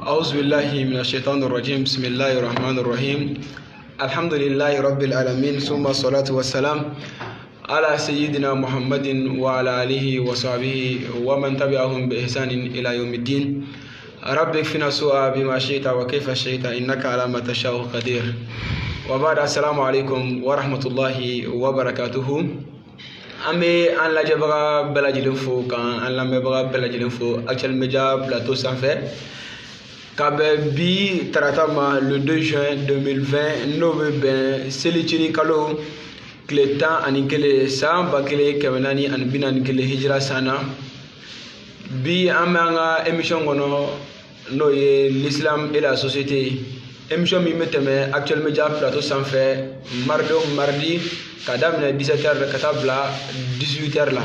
أعوذ بالله من الشيطان الرجيم. بسم الله الرحمن الرحيم. الحمد لله رب العالمين، ثم الصلاة والسلام على سيدنا محمد وعلى آله وصحبه ومن تبعهم بإحسان إلى يوم الدين. رب اكفنا سوء بما شئت وكيف شئت إنك على ما تشاء قدير. وبعد السلام عليكم ورحمة الله وبركاته. Ambe an la jabaga belajilen fo kan an lamɛbaga belajilen fo Actuel Media plateau sanfɛ ka bɛn bi tarata ma le 2 juin 2020 n'o bɛ bɛn selicini kalo tile 11 san 1441 hijira sana. Bi an bɛ an ka émission kɔnɔ n'o ye l'islam et la société. Émission min bɛ tɛmɛ Actuel Media plateau sanfɛ mardi o mardi ka daminɛ 17h ka taa bila 18h la.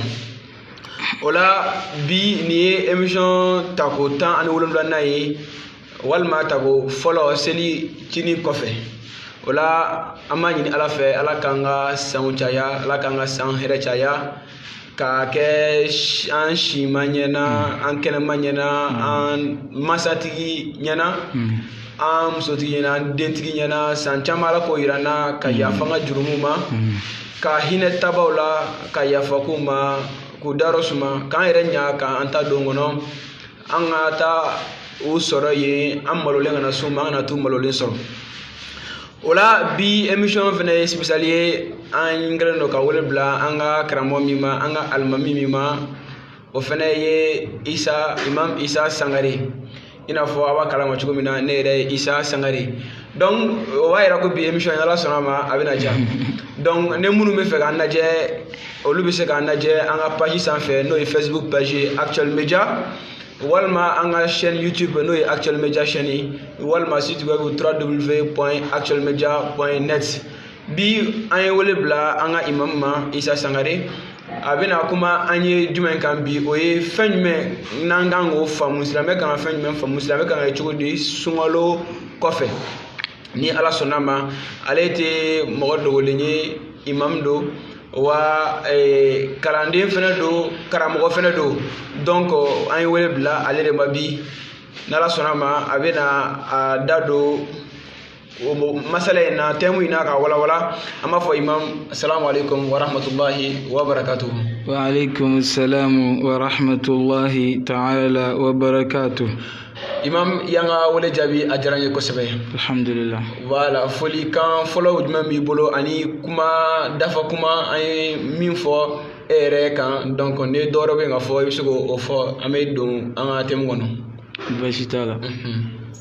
O la bi ni ye émission tako 17nan ye walima tako fɔlɔ seli cini kɔfɛ. O la an b'a ɲini Ala fɛ Ala k'an ka sanw caya, Ala k'an ka san hɛrɛ caya, ka kɛ an si ma ɲɛna, an kɛnɛma ɲɛna, an masatigi ɲɛna, an musotigi ɲɛna, an dentigi ɲɛna, san caman Ala k'o yira an na, ka yafa an ka jurumu ma, ka hinɛ tabaw la, ka yafa k'u ma, k'u dayɔrɔ suma, k'an yɛrɛ ɲa k'an ta don kɔnɔ, an ka taa u sɔrɔ yen, an malolen kana s'u ma, an kana t'u malolen sɔrɔ. O la bi émission fɛnɛ ye spécial ye, an kɛlen don ka wele bila an ka karamɔgɔ min ma, an ka alimami min ma, o fɛnɛ ye Imam Isa Sangare. I n'a fɔ a b'a kalama cogo min na ne yɛrɛ ye Isa Sangare. Donc o b'a yira ko bi émission in Ala sɔnna a ma a bɛna diya. Donc ne minnu bɛ fɛ k'an lajɛ olu bɛ se k'an lajɛ an ka page sanfɛ n'o ye Facebook page Actuel Media, walima an ka chaîne YouTube n'o ye Actuel Media chaîne, walima site web www.actuelmedia.net. Bi an ye wele bila an ka imam ma Isa Sangare. A bɛna kuma an ye jumɛn kan bi, o ye fɛn jumɛn n'an kan k'o faamu, silamɛ kan ka fɛn jumɛn faamu, silamɛ kan ka kɛ cogo di sunkalo kɔfɛ. Ni Ala sɔnna ma, ale tɛ mɔgɔ dogolen ye, imam don wa kalanden fɛnɛ don, karamɔgɔ fɛnɛ don. Donc an ye wele bila ale de ma bi, n'Ala sɔnna ma a bɛna a da don masala in na, thème in na ka walawala. An b'a fɔ imam assalamu alaikum wa rahmatullahi wa barakatuhu. Wa alaikum assalam wa rahmatullahi ta'ala wa barakatuh. Imam yanga wele jaabi a diyara n ye kosɛbɛ. Alhamdulillah. Voilà, foli kan fɔlɔ jumɛn b'i bolo ani kuma dafa kuma an ye min fɔ e yɛrɛ kan, donc ni dɔwɛrɛ bɛ yen ka fɔ i bɛ se k'o fɔ, an bɛ don an ka thème kɔnɔ. Baasi t'a la.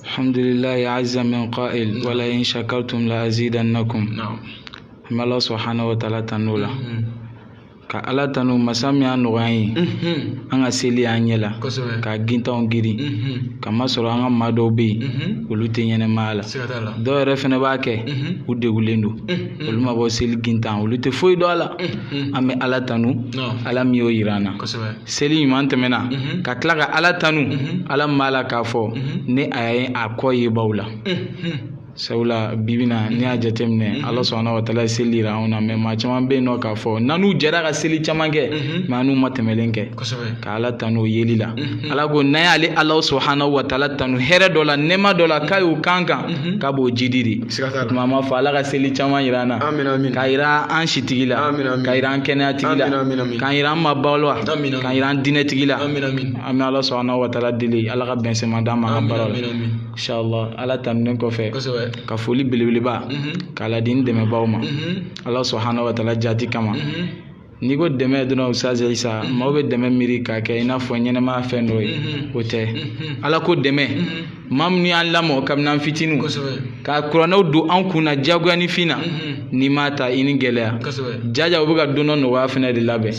Alhamdulillah azza min qa'il wa la in shakartum la azidannakum. Naam. An bɛ Ala subhanahu wa ta'ala tanu la. Ka Ala tanu masa min y'a nɔgɔya ye, an ka seli an ɲɛ la, ka gintanw giri, ka masɔrɔ an ka maa dɔw bɛ yen olu tɛ ɲɛnɛmaya la, dɔw yɛrɛ fɛnɛ b'a kɛ u degulen don, olu ma bɔ seli gintan, olu tɛ foyi dɔn a la. An bɛ Ala tanu, Ala min y'o yira an na. Seli ɲuman tɛmɛna, ka tila ka Ala tanu, Ala min b'a la k'a fɔ ne a ye a kɔ ye baw la. Sabula bibina ni y'a jateminɛ Ala subhanahu wa ta'ala ye seli yira anw na, mais maa caman bɛ yen nɔ k'a fɔ n'an'u jɛra ka seli caman kɛ mais an'u ma tɛmɛlen kɛ, ka Ala tanu o yeli la. Ala ko n'an y'ale Ala subhanahu wa ta'ala tanu hɛrɛ dɔ la, nɛɛma dɔ la k'a y'o kan kan k'a b'o jidi de. Tuma an b'a fɔ Ala ka seli caman yira an na, k'a yira an sitigi la, k'a yira an kɛnɛyatigi la, k'a yira an mabɔw la, k'a yira an diinɛtigi la. An bɛ Ala subhanahu wa ta'ala deli Ala ka bɛnsɛma d'an ma an ka baara la. Inshallah Ala tanunen kɔfɛ ka foli belebeleba k'a ladi n dɛmɛbaaw ma Ala subhanahu wa ta'ala jati kama. N'i ko dɛmɛ dɔrɔn Ustaz Isa, maaw bɛ dɛmɛ miiri k'a kɛ i n'a fɔ ɲɛnɛmaya fɛn dɔ ye, o tɛ. Ala ko dɛmɛ, maa minnu y'an lamɔ kabini an fitiniw, ka kuranɛw don an kunna diyagoyanifin na, n'i m'a ta i ni gɛlɛya. Jaja u bɛ ka don dɔ nɔgɔya fɛnɛ de labɛn,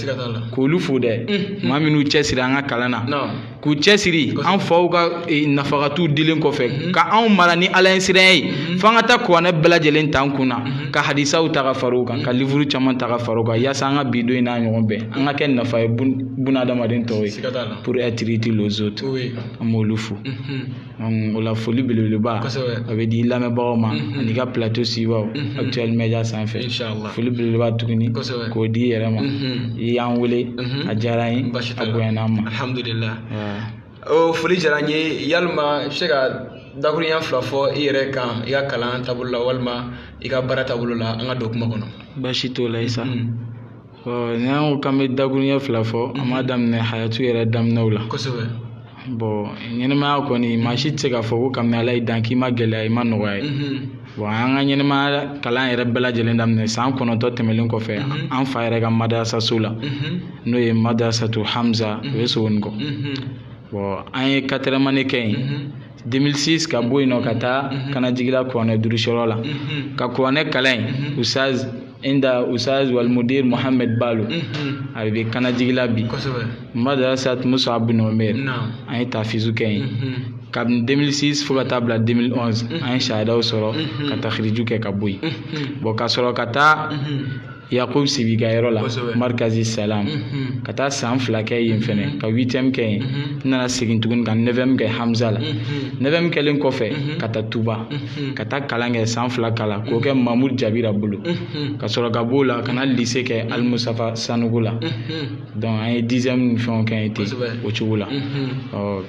k'olu fo dɛ, maa minnu cɛsiri an ka kalan na, k'u cɛsiri an faw ka nafakatu dilen kɔfɛ, ka anw mara ni Ala ɲɛsiranya ye, f'an ka taa kuranɛ bɛɛ lajɛlen ta an kunna, ka hadisaw ta ka fara u kan, ka livre caman ta ka fara u kan, yaasa an ka bi don in n'a ɲɔgɔn bɛɛ an ka kɛ nafa ye bunadamaden tɔw ye, pour être utile aux autres. An b'olu fo. O la foli belebeleba a bɛ di lamɛnbagaw ma ani ka plateau sibaw Actuel Media sanfɛ. Foli belebeleba tuguni k'o di yɛrɛ ma. I y'an wele a diyara n ye, a bonyana an ma. Alhamdulillah. o foli diyara n ye yalima i bɛ se ka dakuruɲɛ 2 fɔ i yɛrɛ kan i ka kalan taabolo la walima i ka baara taabolo la an ka don kuma kɔnɔ. Baasi t'o la Isa. Ni an ko k'an bɛ dakuruɲɛ 2 fɔ an b'a daminɛ hayatu yɛrɛ daminɛw la. Kosɛbɛ. Bon ɲɛnɛmaya kɔni maa si tɛ se k'a fɔ ko kabini Ala y'i dan k'i ma gɛlɛya i ma nɔgɔya ye. Bon an ka ɲɛnɛmaya kalan yɛrɛ bɛɛ lajɛlen daminɛ san 9 tɛmɛlen kɔfɛ an fa yɛrɛ ka madrasaso la n'o ye madrasatu Hamza o ye Sogonikɔ. Bon an ye 4e année kɛ yen 2006 ka bɔ yen nɔ ka taa kana jigila kuranɛ durusiyɔrɔ la ka kuranɛ kalan yen Usaz Walmudir Mohamed Balo a bɛ kana jigila bi madrasat Mus'ab bin Umair an ye tafizu kɛ yen kabini 2006 fo ka taa bila 2011 an ye sahadaw sɔrɔ ka takhriju kɛ ka bɔ yen bon ka sɔrɔ ka taa Yakub Sibi ka yɔrɔ la Markazi Salam ka taa san 2 kɛ yen fɛnɛ ka 8e kɛ yen n nana segin tuguni ka 9e kɛ Hamza la 9e kɛlen kɔfɛ ka taa Tuba ka taa kalan kɛ san 2 kalan k'o kɛ Mamoud Jabira bolo ka sɔrɔ ka b'o la ka na lycée kɛ Al Musafa Sanogo la donc an ye 10e ni fɛnw kɛ yen ten o cogo la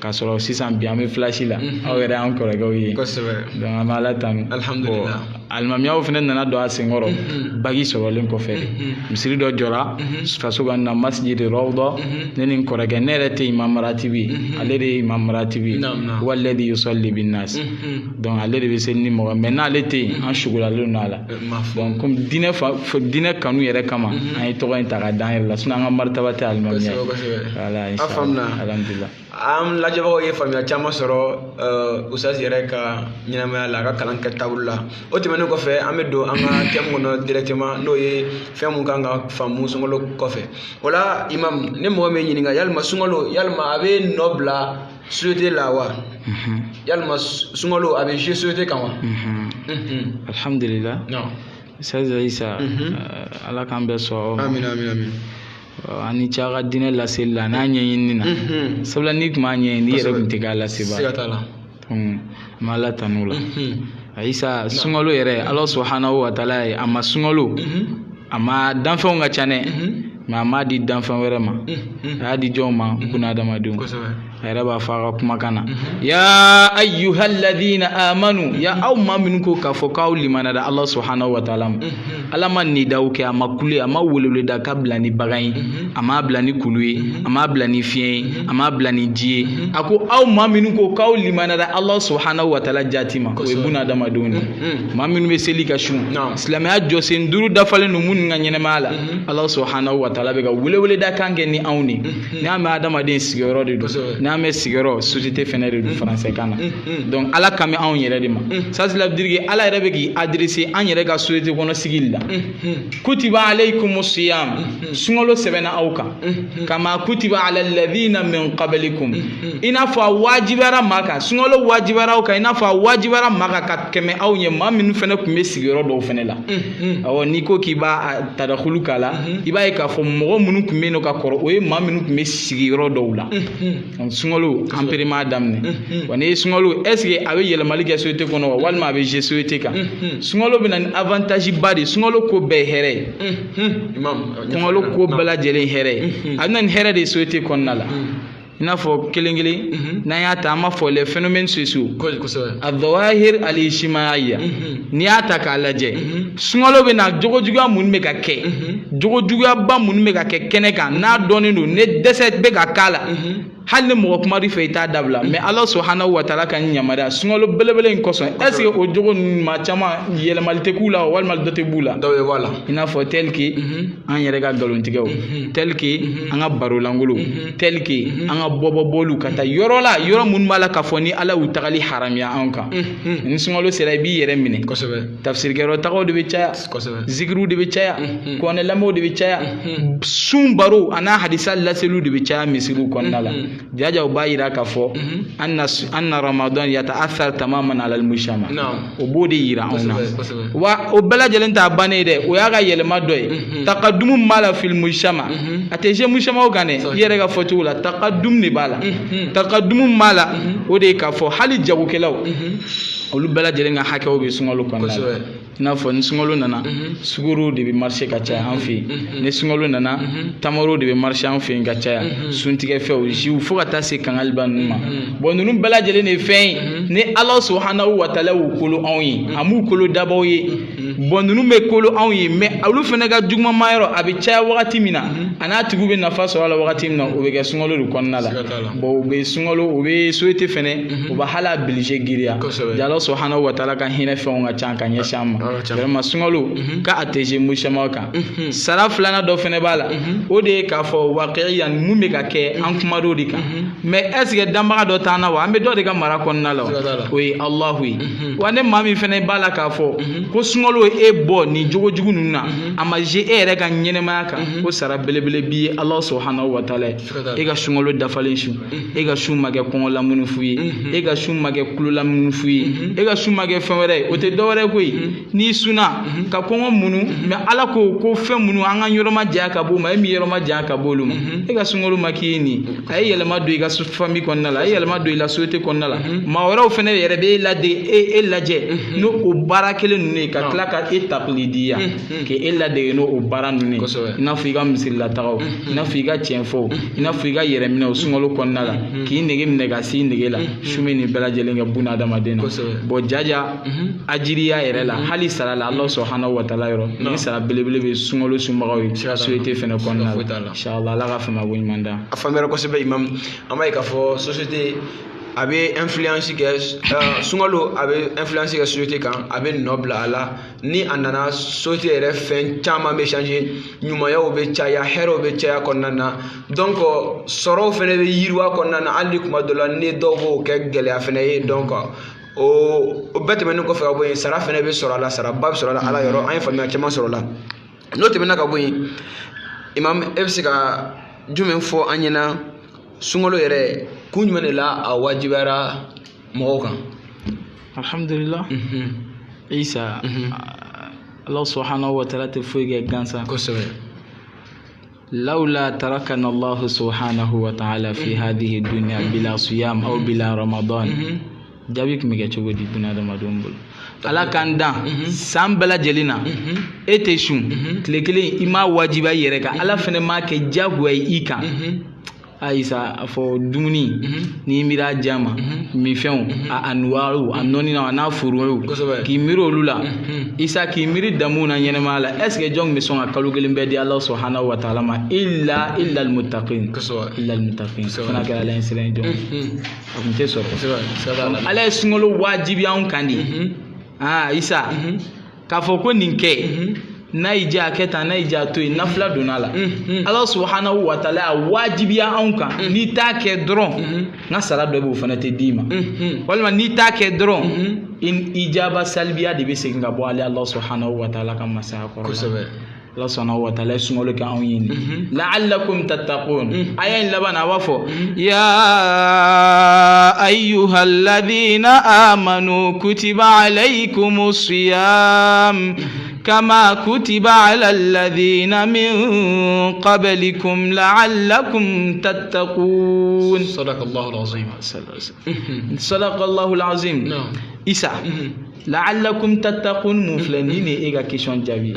ka sɔrɔ sisan bi an bɛ flash la aw yɛrɛ an kɔrɔkɛw ye donc an bɛ Ala tanu alhamdulillah alimamiyaw fɛnɛ nana don a senkɔrɔ bagi sɔrɔlen kɔfɛ misiri dɔ jɔra faso ka na masjid Rawda ne ni kɔrɔkɛ ne yɛrɛ tɛ imam ratibi ale de ye imam ratibi walladhi yusalli bin nas donc ale de bɛ seli ni mɔgɔ mais n'ale tɛ yen an sugulalen don a la donc comme diinɛ kanu yɛrɛ kama an ye tɔgɔ in ta ka d'an yɛrɛ la sinon an ka martaba tɛ alimamiya ye voilà inshallah alhamdulillah an lajɛbagaw ye faamuya caman sɔrɔ Usaz yɛrɛ ka ɲɛnamaya la a ka kalan kɛ taabolo la o tɛmɛnen kɔfɛ an bɛ don an ka thème kɔnɔ directement n'o ye fɛn mun kan ka faamu sunkalo kɔfɛ o la imam ne mɔgɔ min ɲininka yalima sunkalo yalima a bɛ nɔ bila société la wa yalima sunkalo a bɛ jouer société kan wa alhamdulillah Usaz Isa Ala k'an bɛɛ sɔn amin ani cɛ ka diinɛ laseli la n'a ɲɛɲini na sabula n'i tun b'a ɲɛɲini i yɛrɛ tun tɛ k'a lase ba n bɛ Ala tanu la Isa sunkalo yɛrɛ Ala subhanahu wa taala ye a ma sunkalo a ma danfɛnw ka ca dɛ mais a m'a di danfɛn wɛrɛ ma a y'a di jɔnw ma bunahadamadenw a yɛrɛ b'a fɔ a ka kumakan na ya ayyuhalladhina amanu ya aw maa minnu ko k'a fɔ k'aw limaniyara Ala subhanahu wa taala ma Ala ma nidaw kɛ a ma kule a ma weleweleda ka bila ni bagan ye a m'a bila ni kulu ye a m'a bila ni fiɲɛ ye a m'a bila ni ji ye a ko aw maa minnu ko k'aw limaniyara Ala subhanahu wa taala jati ma o ye bunahadamadenw de maa minnu bɛ seli ka sun silamɛya jɔsen 5 dafalen don minnu ka ɲɛnamaya la Ala subhanahu wa taala bɛ ka weleweleda kan kɛ ni anw ni n'a mɛn adamaden sigiyɔrɔ de don n'a mɛn sigiyɔrɔ société fɛnɛ de don français kan na donc Ala kan bɛ anw yɛrɛ de ma ça cela veut dire que Ala yɛrɛ bɛ k'i adresser an yɛrɛ ka société kɔnɔ sigili la kutiba alaykumus siyam sunkalo sɛbɛnna aw kan kama kutiba alal ladhina min qablikum i n'a fɔ a wajibiyara maa kan sunkalo wajibiyara aw kan i n'a fɔ a wajibiyara maa kan ka tɛmɛ aw ɲɛ maa minnu fɛnɛ tun bɛ sigiyɔrɔ dɔw fɛnɛ la awɔ n'i ko k'i b'a tadakhulu k'a la i b'a ye k'a fɔ mɔgɔ minnu tun bɛ yen nɔ ka kɔrɔ o ye maa minnu tun bɛ sigiyɔrɔ dɔw la donc sunkalo an pere m'a daminɛ wa n'i ye sunkalo est ce que a bɛ yɛlɛmali kɛ société kɔnɔ wa walima a bɛ jouer société kan sunkalo bɛ na ni avantage ba de sunkalo ko bɛɛ ye hɛrɛ ye sunkalo ko bɛɛ lajɛlen hɛrɛ ye a bɛ na ni hɛrɛ de ye société kɔnɔna la i n'a fɔ kelen kelen n'an y'a ta an b'a fɔ les phénomènes sociaux adawahir al-ijtimaiya n'i y'a ta k'a lajɛ sunkalo bɛ na jogo juguya minnu bɛ ka kɛ jogo juguyaba minnu bɛ ka kɛ kɛnɛ kan n'a dɔnnen don ne dɛsɛ bɛ ka k'a la hali ni mɔgɔ kuma i fɛ i t'a dabila mais Ala subhanahu wa taala ka yamaruya sunkalo belebele in kosɔn est ce que o jogo ninnu maa caman yɛlɛmali tɛ k'u la walima dɔ tɛ b'u la i n'a fɔ tel que an yɛrɛ ka nkalontigɛw tel que an ka barolangolow tel que an ka bɔbɔbɔliw ka taa yɔrɔ la yɔrɔ minnu b'a la k'a fɔ ni Ala y'u tagali haramiya anw kan ni sunkalo sera i b'i yɛrɛ minɛ tafsirikɛyɔrɔ tagaw de bɛ caya zikiriw de bɛ caya kuranɛ lamɛnw de bɛ caya sun baro a n'a hadisa laseliw de bɛ caya misiriw kɔnɔna la jajaw b'a yira k'a fɔ anna ramadan yata'athar tamaman ala al-mujtama o b'o de yira anw na wa o bɛɛ lajɛlen t'a bannen dɛ o y'a ka yɛlɛma dɔ ye taqaddumu b'a la fil mujtama a tɛ se mujtamaw kan dɛ i yɛrɛ ka fɔcogo la taqaddum de b'a la taqaddumu b'a la o de ye k'a fɔ hali jagokɛlaw olu bɛɛ lajɛlen ka hakɛw bɛ sunkalo kɔnɔna la i n'a fɔ ni sunkalo nana sugaro de bɛ marché ka caya an fɛ yen ni sunkalo nana tamaro de bɛ marché an fɛ yen ka caya suntigɛfɛnw jiw fo ka taa se kangaliba ninnu ma bon ninnu bɛɛ lajɛlen de ye fɛn ye ni Ala subhanahu wa taala y'u kolo anw ye a m'u kolo dabaw ye bon ninnu bɛ kolo anw ye mais olu fana ka juguman yɔrɔ a bɛ caya wagati min na a n'a tigiw bɛ nafa sɔrɔ a la wagati min na o bɛ kɛ sunkalo de kɔnɔna la bon u bɛ sunkalo u bɛ société fana u bɛ hali a bilise giriya Ala subhanahu wa taala ka hinɛ fɛnw ka ca ka ɲɛsin an ma vraiment sunkalo ka attéger musamaw kan sara filanan dɔ fana b'a la o de ye k'a fɔ waqiyan mun bɛ ka kɛ an kumadɔ de kan mais est ce que danbaga dɔ t'an na wa an bɛ dɔ de ka mara kɔnɔna la o ye Alahu ye wa ne maa min fana b'a la k'a fɔ ko sunkalo e bɔ nin jogo jugu ninnu na a ma je e yɛrɛ ka ɲɛnɛmaya kan ko sara belebele b'i ye Ala subhanahu wa taala e ka sunkalo dafalen su e ka su ma kɛ kɔngɔ lamunu f'u ye e ka su ma kɛ kulo lamunu f'u ye e ka su ma kɛ fɛn wɛrɛ ye o tɛ dɔ wɛrɛ koyi n'i sunna ka kɔngɔ munu mais Ala ko fɛn minnu an ka yɔrɔ ma janya ka bɔ o ma e min yɔrɔ ma janya ka bɔ olu ma e ka sunkalo ma k'i ye nin a ye yɛlɛma don i ka famille kɔnɔna la a ye yɛlɛma don i la société kɔnɔna la maa wɛrɛw fana yɛrɛ bɛ e lajɛ n'o o baara kelen ninnu ye ka tila ka e taqlidiya k'e ladege n'o o baara ninnu ye i n'a fɔ i ka misilatagaw i n'a fɔ i ka tiɲɛfɔw i n'a fɔ i ka yɛrɛminɛw sunkalo kɔnɔna la k'i nege minɛ ka s'i nege la su bɛ nin bɛɛ lajɛlen kɛ buna adamaden na bon jaja ajiriya yɛrɛ la hali sara la Ala subhanahu wa taala yɔrɔ ni sara belebele bɛ sunkalo sunbagaw ye société fɛnɛ kɔnɔna la inshallah Ala ka fama ko ɲuman da a faamuyara kosɛbɛ imam an b'a ye k'a fɔ société a bɛ influence kɛ sunkalo a bɛ influence kɛ société kan a bɛ nɔ bila a la ni a nana société yɛrɛ fɛn caman bɛ changer ɲumanyaw bɛ caya hɛrɛw bɛ caya kɔnɔna na donc sɔrɔw fɛnɛ bɛ yiriwa kɔnɔna na hali kuma dɔ la ni dɔw b'o kɛ gɛlɛya fɛnɛ ye donc o bɛɛ tɛmɛnen kɔfɛ ka bɔ yen sara fɛnɛ bɛ sɔrɔ a la saraba bɛ sɔrɔ a la Ala yɔrɔ an ye faamuya caman sɔrɔ a la n'o tɛmɛna ka bɔ yen imam e bɛ se ka jumɛn fɔ an ɲɛna sunkalo yɛrɛ kun jumɛn de la a wajibiyara mɔgɔw kan alhamdulillah Isa Allah subhanahu wa taala tɛ foyi kɛ gansan kosɛbɛ لولا تركنا الله سبحانه وتعالى في هذه الدنيا بلا صيام أو بلا رمضان jaabi kun bɛ kɛ cogo di bunadamadenw bolo Ala k'an dan san bɛɛ lajɛlen na e tɛ sun tile kelen i m'a wajibiya i yɛrɛ kan Ala fɛnɛ m'a kɛ jagoya ye i kan Ayisa a fɔ dumuni n'i mira jama mifɛnw a anuwaru a nɔninaw a n'a furuw k'i miiri olu la Isa k'i miiri damu na ɲɛnɛmaya la est ce que jɔn bɛ sɔn ka kalo kelen bɛɛ di Ala subhanahu wa taala ma illa almuttaqin fana kɛra Ala ye siran jɔn a kun tɛ sɔrɔ Ala ye sunkalo wajibiya anw kan de Isa k'a fɔ ko nin kɛ n'a y'i diya a kɛ tan n'a y'i diya a to yen nafila donna la Ala subhanahu wa taala a wajibiya anw kan n'i t'a kɛ dɔrɔn n ka sara dɔ bɛ o fana tɛ d'i ma walima n'i t'a kɛ dɔrɔn ijaba salibiya de bɛ segin ka bɔ Ala subhanahu wa taala ka masaya kɔrɔ kosɛbɛ Allah subhanahu wa ta'ala sunkalo kɛ anw ye la'allakum tattaqun aya in laban a b'a fɔ ya ayyuhalladhina amanu kutiba alaykumus siyam كما كتب على الذين من قبلكم لعلكم تتقون صدق الله العظيم صدق الله العظيم إسا لعلكم تتقون مفلنين إيجا كيشون جابي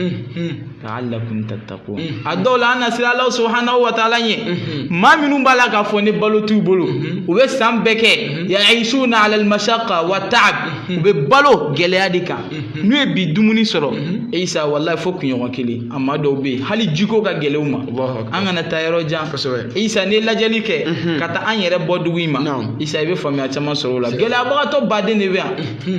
لعلكم تتقون الدولة أنا سير الله سبحانه وتعالى ما منهم بلا كفوني بلو تبلو وبسام بكى يعيشون على المشقة والتعب وببلو جلادك نوي بدمني سرو إيسا والله فوق يوم كلي أما دوبي هل جيكو كجلوما أنا نتايرو جام إيسا نيلا جليك كتا أني ربودو ويما إيسا يبفهم يا تما سرولا جلا بغاتو بعدين نبيا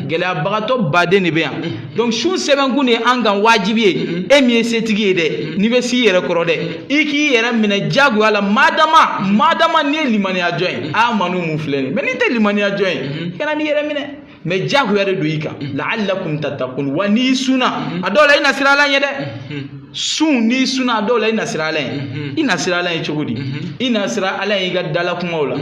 جلا بغاتو بعدين نبيا donc shun seben kuni angan wajibi emi setigi de ni be si yere koro de iki yere mine jagu ala madama ni limani ajoin amanu mufleni mais ni te limani ajoin kana ni yere mine mais jagu yere do yika la'allakum tattaqun wa ni suna adola ina sirala yede sun ni suna adola ina sirala ina sirala chogodi ina sirala yi ga dala kuma wala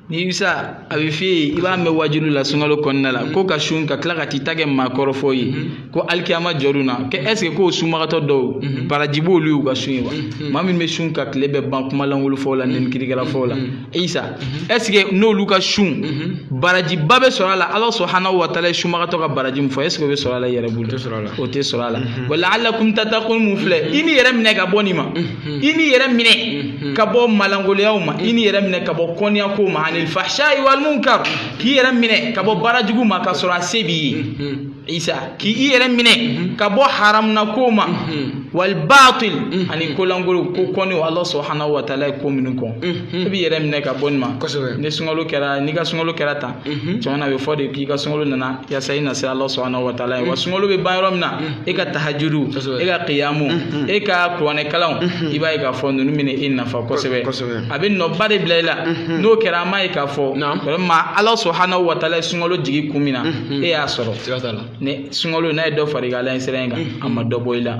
ni bisa a bɛ f'i ye i b'a mɛn wajilu la sunkalo kɔnɔna la ko ka sun ka tila ka t'i ta kɛ maakɔrɔfɔ ye ko alikiyama jɔr'u na que est ce que k'o sunbagatɔ dɔw baraji b'olu y'u ka sun ye wa maa min bɛ sun ka tile bɛɛ ban kumalankolonfɔw la nɛni kirikɛlafɔw la isa est ce que n'olu ka sun barajiba bɛ sɔrɔ a la Ala subhanahu wa taala ye sunbagatɔ ka baraji min fɔ est ce que o bɛ sɔrɔ a la yɛrɛ bolo o tɛ sɔrɔ a la wa la'allakum tattaqun mun filɛ i ni yɛrɛ minɛ ka bɔ nin ma i ni yɛrɛ minɛ ka bɔ malangoloyaw ma i ni yɛrɛ minɛ ka bɔ kɔniyako ma anil fahsha'i wal munkar k'i yɛrɛ minɛ ka bɔ baarajugu ma ka sɔrɔ a se b'i ye isa k'i yɛrɛ minɛ ka bɔ haramnako ma wal batil ani kolangolo ko kɔni Allah subhanahu wa taala ye ko minnu kɔn i b'i yɛrɛ minɛ ka bɔ nin ma ni sunkalo kɛra ni ka sunkalo kɛra tan jamana bɛ fɔ de k'i ka sunkalo nana yasa i na se Allah subhanahu wa taala ye wa sunkalo bɛ ban yɔrɔ min na e ka tahajudu e ka qiyamu e ka kuranɛ kalanw i b'a ye k'a fɔ ninnu minɛ e nafa kosɛbɛ a bɛ nɔba de bila i la n'o kɛra an m'a ye k'a fɔ vraiment Allah subhanahu wa taala ye sunkalo jigi kun min na e y'a sɔrɔ ni sunkalo n'a ye dɔ fara i ka Ala sira in kan a ma dɔ bɔ i la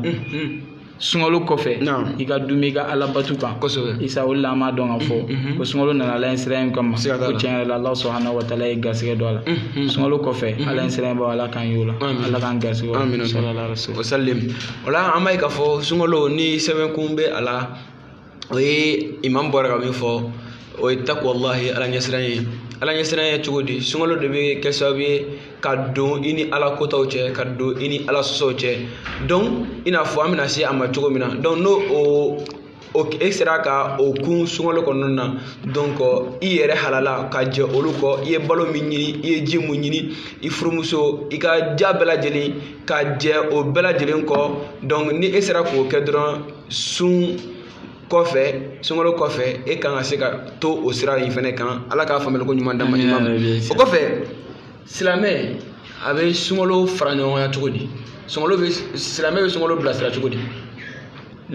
sunkalo kɔfɛ i ka dumi i ka Ala batu kan isa o la an m'a dɔn ka fɔ ko sunkalo nana Ala sira in kama ko tiɲɛ yɛrɛ la Allah subhanahu wa taala ye garisɛgɛ don a la sunkalo kɔfɛ Ala sira in b'a Ala k'an y'o la Ala k'an garisɛgɛ sallallahu alaihi wasallam o la an b'a ye k'a fɔ sunkalo ni sɛbɛnkun bɛ a la o ye imam bɔra ka min fɔ o ye taqwallahi Ala ɲɛsiran ye Ala ɲɛsiran ye cogo di sunkalo de bɛ kɛ sababu ye ka don i ni Ala kotaw cɛ ka don i ni Ala sɔsɔw cɛ donc i n'a fɔ an bɛna se a ma cogo min na donc n'o e sera ka o kun sunkalo kɔnɔna na donc i yɛrɛ halala ka jɛ olu kɔ i ye balo min ɲini i ye ji mun ɲini i furumuso i ka ja bɛɛ lajɛlen ka jɛ o bɛɛ lajɛlen kɔ donc ni e sera k'o kɛ dɔrɔn sun kɔfɛ sunkalo kɔfɛ e kan ka se ka to o sira in fɛnɛ kan Ala k'a faamuyali ko ɲuman d'an ma o kɔfɛ silamɛ a bɛ sunkalo fara ɲɔgɔn kan cogo di silamɛ bɛ sunkalo bilasira cogo di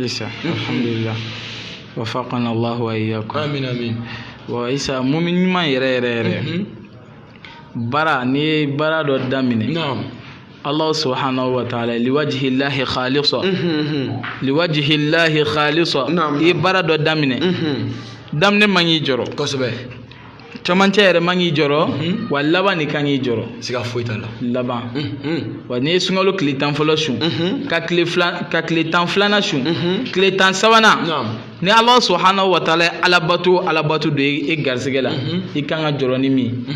isa alhamdulillah wafaqana Allah wa iyyakum amin wa isa mu'min ɲuman yɛrɛ bara ni ye bara dɔ daminɛ Allah subhanahu wa ta'ala liwajhi llahi khalisa i bara dɔ daminɛ daminɛ man k'i jɔrɔ kosɛbɛ camancɛ yɛrɛ man k'i jɔrɔ wa laban de kan k'i jɔrɔ siga foyi t'a la laban wa n'i ye sunkalo tile 10 fɔlɔ sun ka tile 10 filanan sun tile 10 sabanan ni Allah subhanahu wa ta'ala ye alabato don e garisɛgɛ la i kan ka jɔrɔ ni min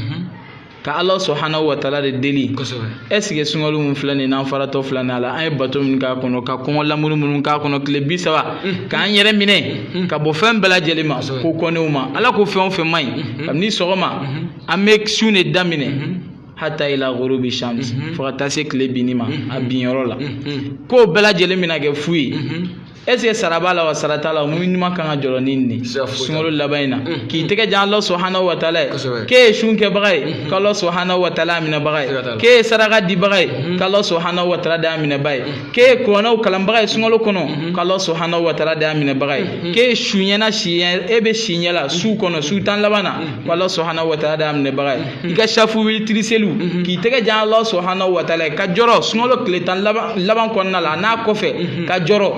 ka Allah subhanahu wa ta'ala de deli est ce que sunkalo mun filɛ nin n'an faratɔ filɛ nin a la an ye bato min k'a kɔnɔ ka kɔngɔ lamunu k'a kɔnɔ tile 30 k'an yɛrɛ minɛ ka bɔ fɛn bɛɛ lajɛlen ma ko kɔnɛw ma Ala ko fɛn o fɛn man ɲi kabini sɔgɔma an bɛ sun de daminɛ hatta ila ghurubi shams fo ka taa se tile binni ma a bin yɔrɔ la k'o bɛɛ lajɛlen bɛna kɛ fu ye est ce que sara b'a la wa sara t'a la mun ɲuman kan ka jɔrɔ ni nin sunkalo laban in na k'i tɛgɛ jan Allah subhanahu wa taala ye k'e ye sun kɛbaga ye k'Allah subhanahu wa taala minɛbaga ye k'e ye saraka dibaga ye k'Allah subhanahu wa taala y'a minɛbaga ye k'e ye kuranɛw kalanbaga ye sunkalo kɔnɔ k'Allah subhanahu wa taala y'a minɛbaga ye k'e ye su ɲɛna e bɛ si ɲɛ la su kɔnɔ su tan laban na k'Allah subhanahu wa taala y'a minɛbaga ye i ka safu witiri seliw k'i tɛgɛ jan Allah subhanahu wa taala ye ka jɔrɔ sunkalo tile 10 laban kɔnɔna la n'a kɔfɛ ka jɔrɔ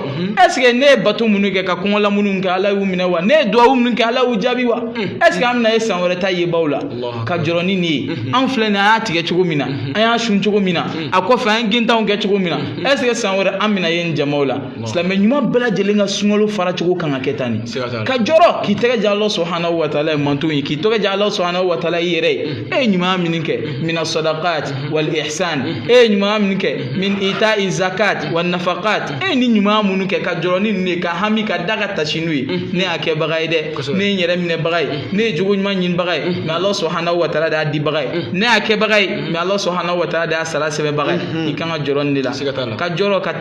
est ce que ne ye bato minnu kɛ ka kɔngɔ la minnu kɛ Ala y'u minɛ wa ne ye duwawu minnu kɛ Ala y'u jaabi wa est ce que an bɛna ye san wɛrɛ ta yebaw la ka jɔrɔ ni nin ye an filɛ nin an y'a tigɛ cogo min na an y'a sun cogo min na a kɔfɛ an ye gintanw kɛ cogo min na est ce que san wɛrɛ an bɛna ye nin jamaw la silamɛ ɲuman bɛɛ lajɛlen ka sunkalo fara cogo kan ka kɛ tan nin ka jɔrɔ k'i tɛgɛ jan Allah subhanahu wa taala ye mantonw ye k'i tɛgɛ jan Allah subhanahu wa taala i yɛrɛ ye e ye ɲuman min kɛ min as-sadaqat wal ihsan e ye ɲuman min kɛ min ita'i zakat wan nafaqat e ni ɲuman minnu kɛ ka jɔrɔ ni ne ka hami ka daga tashi n'u ye ne y'a kɛbaga ye dɛ ne ye n yɛrɛ minɛbaga ye ne ye jogo ɲuman ɲinibaga ye mais Allah subhanahu wa taala de y'a dibaga ye ne y'a kɛbaga ye mais Allah subhanahu wa taala de y'a sara sɛbɛbaga ye i kan ka jɔrɔ nin de la ka jɔrɔ ka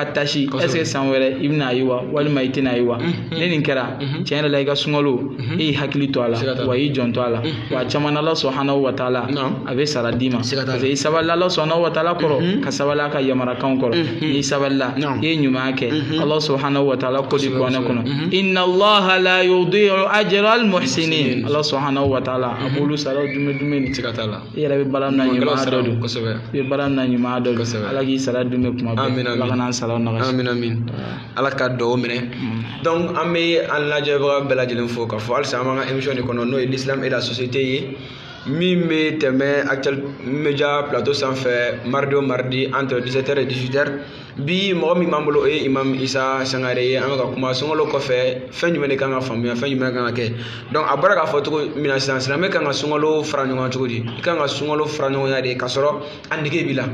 tashi est ce que san wɛrɛ i bɛna ye wa walima i tɛna ye wa ne nin kɛra tiɲɛ yɛrɛ la i ka sunkalo e y'i hakili to a la wa i jɔn to a la wa caman Allah subhanahu wa taala a bɛ sara d'i ma parce que i sabalila Allah subhanahu wa taala kɔrɔ ka sabali a ka yamarakanw kɔrɔ n'i sabalila i ye ɲuman kɛ Allah subhanahu wa ta'ala ko di kuranɛ kɔnɔ inna Allah la yudi'u ajra al-muhsinin Allah subhanahu wa ta'ala a b'olu sara dume ni tigata la i yɛrɛ bɛ baara min na ɲuman dɔ don i bɛ baara min na ɲuman dɔ don Allah k'i sara dume kuma bɛɛ Allah kana an sara nɔgɔya amin amin Allah ka dugawu minɛ donc an bɛ an lajɛbaga bɛɛ lajɛlen fo k'a fɔ halisa an b'an ka émission de kɔnɔ n'o ye l'islam et la société ye min bɛ tɛmɛ Actuel Media plateau sanfɛ mardi au mardi entre 17h et 18h bi mɔgɔ min b'an bolo o ye Imam Isa Sangare ye an bɛ ka kuma sunkalo kɔfɛ fɛn jumɛn de kan ka faamuya fɛn jumɛn kan ka kɛ donc a bɔra k'a fɔ cogo min na sisan silamɛ kan ka sunkalo fara ɲɔgɔn cogo di i kan ka sunkalo fara ɲɔgɔnya de k'a sɔrɔ a nege b'i la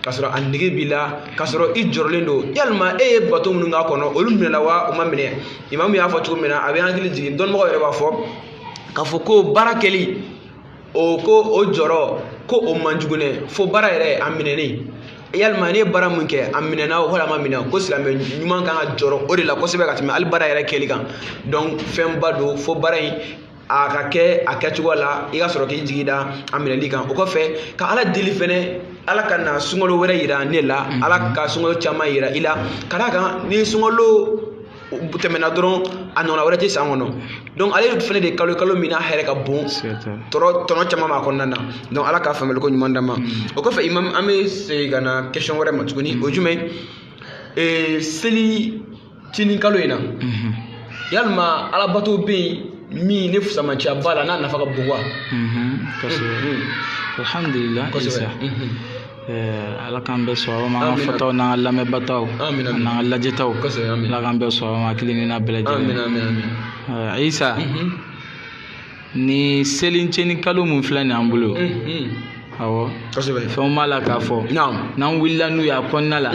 k'a sɔrɔ a nege b'i la k'a sɔrɔ i jɔrɔlen don yalima e ye bato minnu k'a kɔnɔ olu minɛna wa o ma minɛ Imam y'a fɔ cogo min na a bɛ hakili jigin dɔnnibagaw yɛrɛ b'a fɔ k'a fɔ ko baara kɛli o ko o jɔrɔ ko o man jugu dɛ fo baara yɛrɛ a minɛni yalima ne ye baara min kɛ a minɛna o wala a ma minɛ ko silamɛ ɲuman kan ka jɔrɔ o de la kosɛbɛ ka tɛmɛ hali baara yɛrɛ kɛli kan donc fɛnba don fo baara in a ka kɛ a kɛcogo la i ka sɔrɔ k'i jigi da a minɛli kan o kɔfɛ ka Ala deli fɛnɛ Ala ka na sunkalo wɛrɛ yira ne la Ala ka sunkalo caman yira i la ka d'a kan ni sunkalo tɛmɛna dɔrɔn a ɲɔgɔnna wɛrɛ tɛ san kɔnɔ donc ale fɛnɛ de kalo min n'a hɛrɛ ka bon tɔnɔ caman b'a kɔnɔna na donc Ala ka faamuyali ko ɲuman d'an ma o kɔfɛ Imam an bɛ segin ka na question wɛrɛ ma tuguni o jumɛn seli cini kalo in na yalima alabato bɛ yen min ne fusamaciya b'a la n'a nafa ka bon wa alhamdulillah Isa Ala k'an bɛɛ sɔn ma an ka fɔtaw n'an ka lamɛnbagaw n'an ka lajɛtaw Ala k'an bɛɛ sɔn ma hakili ni n'a bɛɛ lajɛlen Isa ni seliceni kalo mun filɛ nin an bolo awɔ fɛnw b'a la k'a fɔ n'an wulila n'u ye a kɔnɔna la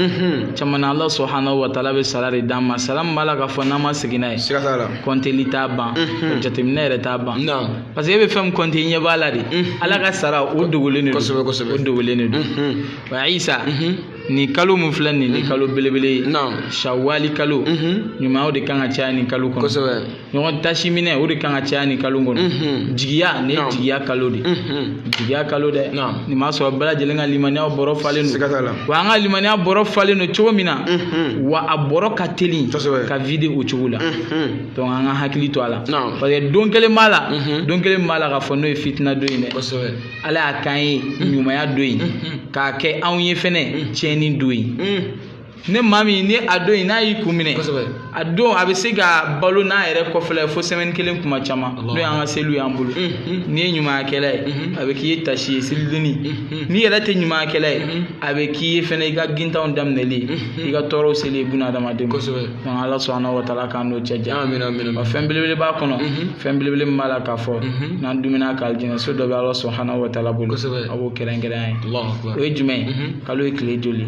caman na Allah subhanahu wa ta'ala bɛ sara de d'an ma sara min b'a la k'a fɔ n'an ma segin n'a ye kɔnteli t'a ban jateminɛ yɛrɛ t'a ban parce que e bɛ fɛn min kɔnte i ɲɛ b'a la de Ala ka sara o dogolen de don o dogolen de don wa Isa ni kalo mun filɛ nin ni kalo belebele ye Shawwali kalo ɲuman o de kan ka caya ni kalo kɔnɔ ɲɔgɔn tasi minɛ o de kan ka caya ni kalo kɔnɔ jigiya ne jigiya kalo de jigiya kalo dɛ ni m'a sɔrɔ bɛɛ lajɛlen ka limaniya bɔrɔ falen don wa an ka limaniya bɔrɔ falen don cogo min na wa a bɔrɔ ka teli ka vide o cogo la donc an ka hakili to a la parce que don kelen b'a la don kelen b'a la k'a fɔ n'o ye fitina don ye dɛ Ala y'a k'an ye ɲumanya don ye k'a kɛ anw ye fɛnɛ tiɲɛni don ye ne maa min ni a don in n'a y'i kun minɛ a don a bɛ se ka balo n'a yɛrɛ kɔfɛla fo semaine kelen kuma caman n'o y'an ka seliw y'an bolo n'i ye ɲumankɛla ye a bɛ k'i ye tasi ye selidenni n'i yɛrɛ tɛ ɲumankɛla ye a bɛ k'i ye fɛnɛ i ka gintanw daminɛli i ka tɔɔrɔw seli buna adamaden donc Ala subhanahu wa ta'ala k'an n'o cɛ janya wa fɛn belebele b'a kɔnɔ fɛn belebele min b'a la k'a fɔ n'an dumina ka alijinɛ so dɔ bɛ Ala subhanahu wa ta'ala bolo a b'o kɛrɛnkɛrɛn ye o ye jumɛn ye kalo ye tile joli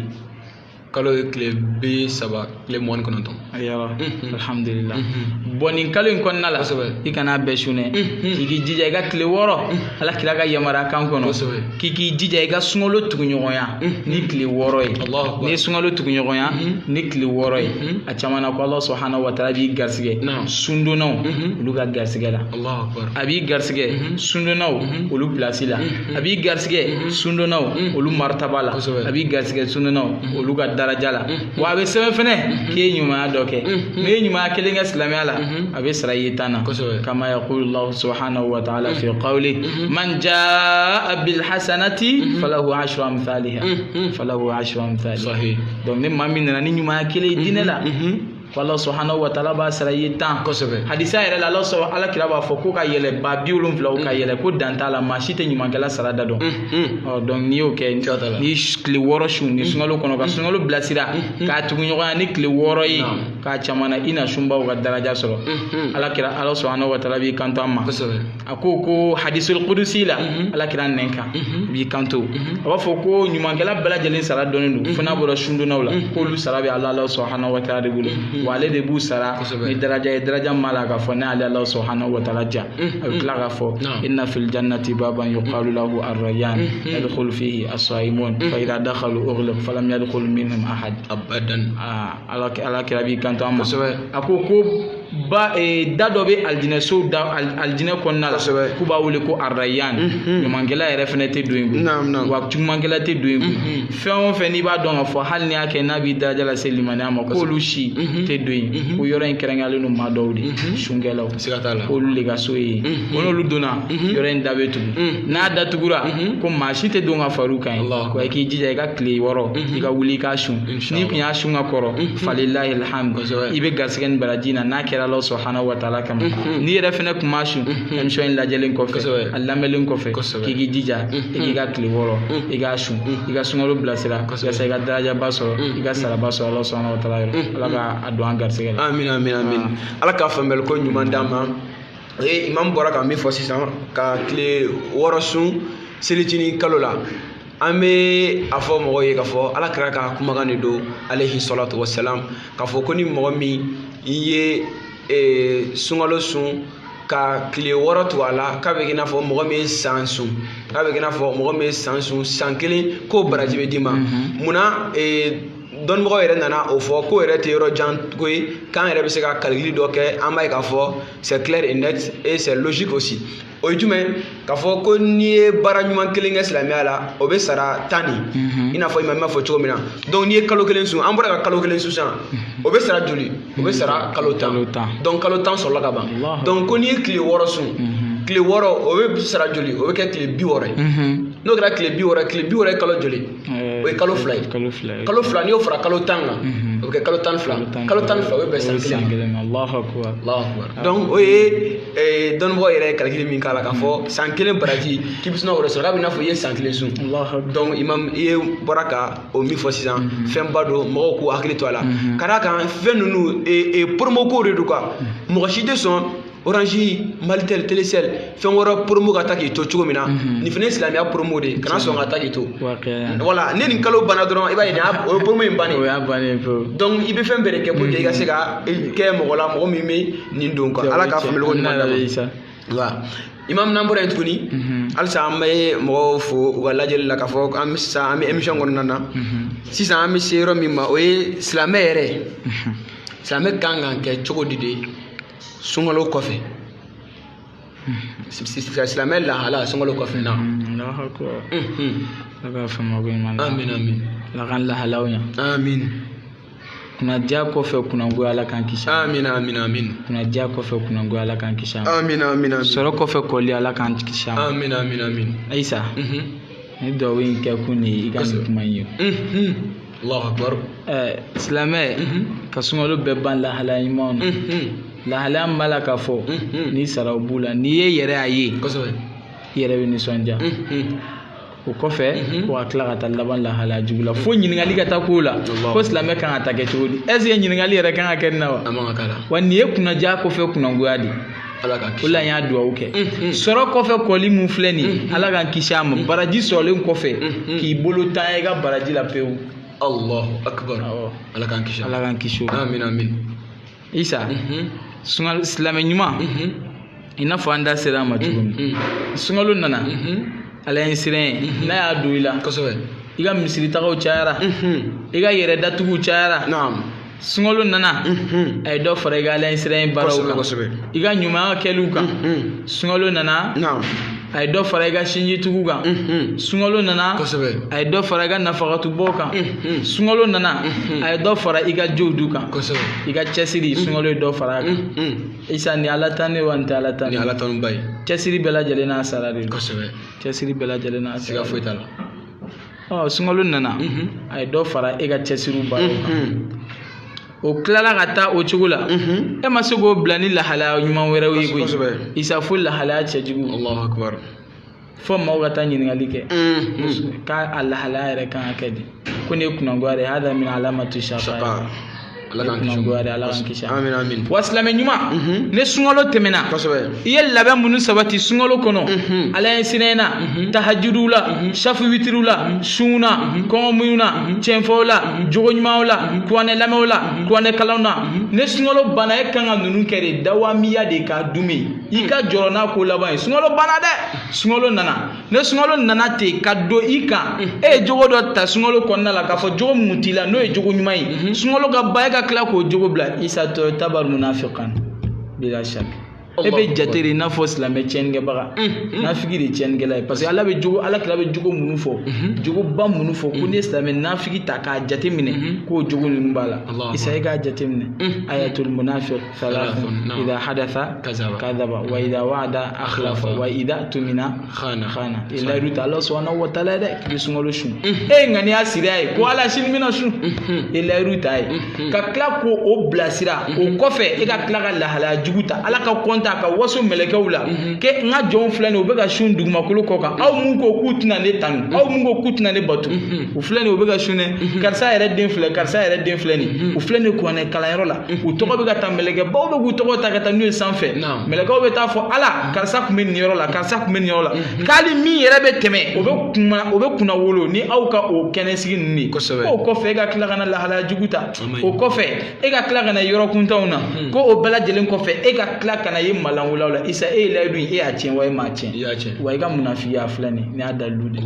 kalo ye tile 30 tile 29 yala alhamdulillah bon nin kalo in kɔnɔna la i kana bɛɛ sunɛ k'i jija i ka tile 6 Ala kira ka yamaruya kan kɔnɔ k'i jija i ka sunkalo tuguɲɔgɔnya ni tile 6 ye ni sunkalo tuguɲɔgɔnya ni tile 6 ye a caman na ko Allah subhanahu wa ta'ala b'i garisɛgɛ sundonaw olu ka garisɛgɛ la a b'i garisɛgɛ sundonaw olu place la a b'i garisɛgɛ sundonaw olu martaba la a b'i garisɛgɛ sundonaw olu ka daraja la wa a bɛ sɛbɛn fɛnɛ k'i ye ɲumanya dɔ kɛ n'i ye ɲumanya kelen kɛ silamɛya la a bɛ sara i ye tan na kama yaqulu Allah subhanahu wa ta'ala fi qawli man jaa bil hasanati falahu ashru amthaliha donc ni maa min nana ni ɲumanya kelen ye diinɛ la Allah subhanahu wa ta'ala b'a sara i ye 10 hadisa yɛrɛ la Ala kira b'a fɔ ko ka yɛlɛ 70 ka yɛlɛ ko dan t'a la maa si tɛ ɲumankɛla sara da dɔn donc n'i y'o kɛ ni tile 6 sun ni sunkalo kɔnɔ ka sunkalo bilasira k'a tuguɲɔgɔnya ni tile 6 ye k'a caman na i na sunbaw ka daraja sɔrɔ Ala subhanahu wa ta'ala b'i kanto an ma a ko hadisul qudusi la Ala kira nɛn kan b'i kanto a b'a fɔ ko ɲumankɛla bɛɛ lajɛlen sara dɔnnen don fo n'a bɔra sundonaw la k'olu sara bɛ Allah subhanahu wa ta'ala de bolo wa ale de b'u sara ni daraja ye daraja min b'a la k'a fɔ ne ale Allah subhanahu wa ta'ala ja a bɛ tila k'a fɔ inna fil jannati baban yuqalu lahu ar-rayyan yadkhulu fihi as-saimun fa idha dakhalu ughliqa falam yadkhul minhum ahad abadan Ala kira b'i kanto an ma a ko da dɔ bɛ aljinɛ so da aljinɛ kɔnɔna la k'u b'a wele ko arrayan ɲumankɛla yɛrɛ fɛnɛ tɛ don yen wa jugumankɛla tɛ don yen fɛn o fɛn n'i b'a dɔn ka fɔ hali n'i y'a kɛ n'a b'i daraja lase limaniya ma k'olu si tɛ don yen o yɔrɔ in kɛrɛnkɛrɛnlen don maa dɔw de sunkɛlaw k'olu de ka so ye ko n'olu donna yɔrɔ in da bɛ tugu n'a datugura ko maa si tɛ don ka far'u kan ye wa i k'i jija i ka tile wɔɔrɔ i ka wuli i ka sun n'i kun y'a sun ka kɔrɔ falilahi alhamdu i bɛ garisɛgɛ ni baraji na n'a kɛra Ala subhanahu wa ta'ala kama n'i yɛrɛ fɛnɛ kun m'a sun émission in lajɛlen kɔfɛ a lamɛnlen kɔfɛ k'i k'i jija i k'i ka tile wɔɔrɔ i k'a sun i ka sunkalo bilasira yasa i ka darajaba sɔrɔ i ka saraba sɔrɔ Ala subhanahu wa ta'ala yɔrɔ Ala ka don an garisɛgɛ la amin amin amin Ala ka faamuyali ko ɲuman d'an ma imam bɔra ka min fɔ sisan ka tile wɔɔrɔ sun selicinin kalo la an bɛ a fɔ mɔgɔw ye k'a fɔ Ala kira ka kumakan de don alayhi salatu wassalam k'a fɔ ko ni mɔgɔ min i ye sunkalo sun ka tile wɔɔrɔ to a la k'a bɛ k'i n'a fɔ mɔgɔ min ye san sun k'a bɛ k'i n'a fɔ mɔgɔ min ye san sun san kelen k'o baraji bɛ d'i ma munna dɔnnibagaw yɛrɛ nana o fɔ ko yɛrɛ tɛ yɔrɔ jan ko ye k'an yɛrɛ bɛ se ka calcul dɔ kɛ an b'a ye k'a fɔ c'est clair et net et c'est logique aussi o ye jumɛn k'a fɔ ko n'i ye baara ɲuman kelen kɛ silamɛya la o bɛ sara 10 de i n'a fɔ imam b'a fɔ cogo min na donc n'i ye kalo kelen sun an bɔra ka kalo kelen sun sisan o bɛ sara joli o bɛ sara kalo 10 donc kalo 10 sɔrɔla ka ban donc ko n'i ye tile wɔɔrɔ sun tile wɔɔrɔ o bɛ sara joli o bɛ kɛ tile 60 ye n'o kɛra tile 60 ye kalo joli o ye kalo 2 ye kalo 2 n'i y'o fara kalo 10 kan o bɛ kɛ kalo 12 kalo 12 o bɛ bɛn san kelen ma Allahu akbar donc o ye dɔnnibagaw yɛrɛ ye calcul min k'a la k'a fɔ san kelen baraji k'i bɛ sɔn k'o de sɔrɔ k'a bɛ i n'a fɔ i ye san kelen sun donc imam i ye bɔra ka o min fɔ sisan fɛnba don mɔgɔw k'u hakili to a la ka d'a kan fɛn ninnu promo ko de don quoi mɔgɔ si tɛ sɔn Orange, Malitel, Telecel, fɛn wɛrɛ promo ka taa k'i to cogo min na nin fana ye silamɛya promo de kana sɔn ka taa k'i to voilà ne nin kalo banna dɔrɔn i b'a ye o ye promo in bannen donc i bɛ fɛn bɛɛ de kɛ pour que i ka se ka kɛ mɔgɔ la mɔgɔ min bɛ nin don quoi Ala k'a faamuyali ko ɲuman d'an ma imam n'an bɔra yen tuguni halisa an bɛ mɔgɔw fo u ka lajɛli la k'a fɔ an bɛ émission kɔnɔna na sisan an bɛ se yɔrɔ min ma o ye silamɛ yɛrɛ silamɛ kan ka kɛ cogo di de sunkalo kɔfɛ silamɛ lahala sunkalo kɔfɛ na Ala ka faamuyali ko ɲuman amin amin Ala k'an lahalaw ɲa amin kunadiya kɔfɛ kunangoya Ala k'an kisi amin amin amin kunadiya kɔfɛ kunangoya Ala k'an kisi amin amin amin sɔrɔ kɔfɛ kɔli Ala k'an kisi amin amin amin Ayisa ni duwawu in kɛ kun de i ka nin kuma in ye Allahu akbar silamɛ ka sunkalo bɛɛ ban lahala ɲumanw na lahalaya min b'a la k'a fɔ ni saraw b'u la n'i ye yɛrɛ a ye i yɛrɛ bɛ nisɔndiya o kɔfɛ ko ka tila ka taa laban lahalaya jugu la fo ɲininkali ka taa k'o la ko silamɛ kan ka taa kɛ cogo di est ce que ɲininkali yɛrɛ kan ka kɛ nin na wa wa nin ye kunadiya kɔfɛ kunangoya de o la n y'a duwawu kɛ sɔrɔ kɔfɛ kɔli mun filɛ nin ye Ala k'an kisi a ma baraji sɔrɔlen kɔfɛ k'i bolo tanya i ka baraji la pewu Allahu akbar Ala k'an kisi Ala k'an kisi amin amin Isa sunkalo silamɛ ɲuman i n'a fɔ an da sera a ma cogo min sunkalo nana Ala ye siran ye n'a y'a don i la i ka misiritagaw cayara i ka yɛrɛ datuguw cayara sunkalo nana a ye dɔ fara i ka Ala ye siran ye baaraw kan i ka ɲumanya kɛliw kan sunkalo nana a ye dɔ fara i ka sinjitugu kan sunkalo nana a ye dɔ fara i ka nafakatubɔ kan sunkalo nana a ye dɔ fara i ka jowdu kan i ka cɛsiri sunkalo ye dɔ fara a kan Isa ni Ala tan ne wa nin tɛ Ala tan ne ba ye cɛsiri bɛɛ lajɛlen n'a sara de don cɛsiri bɛɛ lajɛlen n'a sara foyi t'a la sunkalo nana a ye dɔ fara e ka cɛsiriw baaraw kan o tilala ka taa o cogo la e ma se k'o bila ni lahalaya ɲuman wɛrɛw ye koyi Isa fo lahalaya cɛjugu Allahu akbar fo maaw ka taa ɲininkali kɛ k'a lahalaya yɛrɛ kan ka kɛ di ko nin ye kunangoya de ye hada min alamatu shafa Ala k'an kisi amin amin wa silamɛ ɲuman ne sunkalo tɛmɛna i ye labɛn minnu sabati sunkalo kɔnɔ Ala ye sinɛ na tahajuduw la safu witiriw la sunw na kɔngɔmuɲu na cɛnfɔw la jogo ɲumanw la kuranɛ lamɛnw la kuranɛ kalanw na ne sunkalo banna e kan ka ninnu kɛ de dawamiya de k'a dume i ka jɔrɔ n'a ko laban ye sunkalo banna dɛ sunkalo nana ne sunkalo nana ten ka don i kan e ye jogo dɔ ta sunkalo kɔnɔna la k'a fɔ jogo mun t'i la n'o ye jogo ɲuman ye sunkalo ka ban e ka tila k'o jogo bila Isa tabar munafiqan bila shak e be jateri na fo silamɛ tiɲɛnikɛbaga nafigi de tiɲɛnikɛla ye parce que ala kira bɛ jogo minnu fɔ jogo ba minnu fɔ ko ne silamɛ nafigi ta k'a jate minɛ k'o jogo ninnu b'a la isa e k'a jate minɛ ayatul munafiq thalathun idha hadatha kadhaba wa idha wa'ada akhlafa wa idha tumina khana ila ruta Allah subhanahu wa ta'ala dɛ k'i bɛ sunkalo sun e ŋani y'a siriya ye ko ala sini mina sun ila ruta ye ka tila ko o bilasira o kɔfɛ e ka tila ka lahalaya jugu ta ala ka kɔnta ka waso mɛlɛkɛw la ke n ka jɔnw filɛ nin u bɛ ka sun dugumakolo kɔ kan aw mun ko k'u tɛna ne tanu aw mun ko k'u tɛna ne batu u filɛ nin u bɛ ka sun dɛ karisa yɛrɛ den filɛ karisa yɛrɛ den filɛ nin u filɛ nin kuranɛ kalanyɔrɔ la u tɔgɔ bɛ ka taa mɛlɛkɛbaw bɛ k'u tɔgɔ ta ka taa n'u ye sanfɛ mɛlɛkɛw bɛ taa fɔ ala karisa tun bɛ nin yɔrɔ la karisa tun bɛ nin yɔrɔ la k'ali min yɛrɛ bɛ tɛmɛ o bɛ kunna wolo ni aw ka o kɛnɛsigi ninnu ye o kɔfɛ e ka tila ka na lahalaya jugu ta o kɔfɛ e ka tila ka na yɔrɔ kuntanw na ko o bɛɛ lajɛlen kɔfɛ e ka tila ka na ye malanwulaw la isa e layidu e y'a tiɲɛ wa e m'a tiɲɛ wa i ka munafiya filɛ nin y'a dalilu de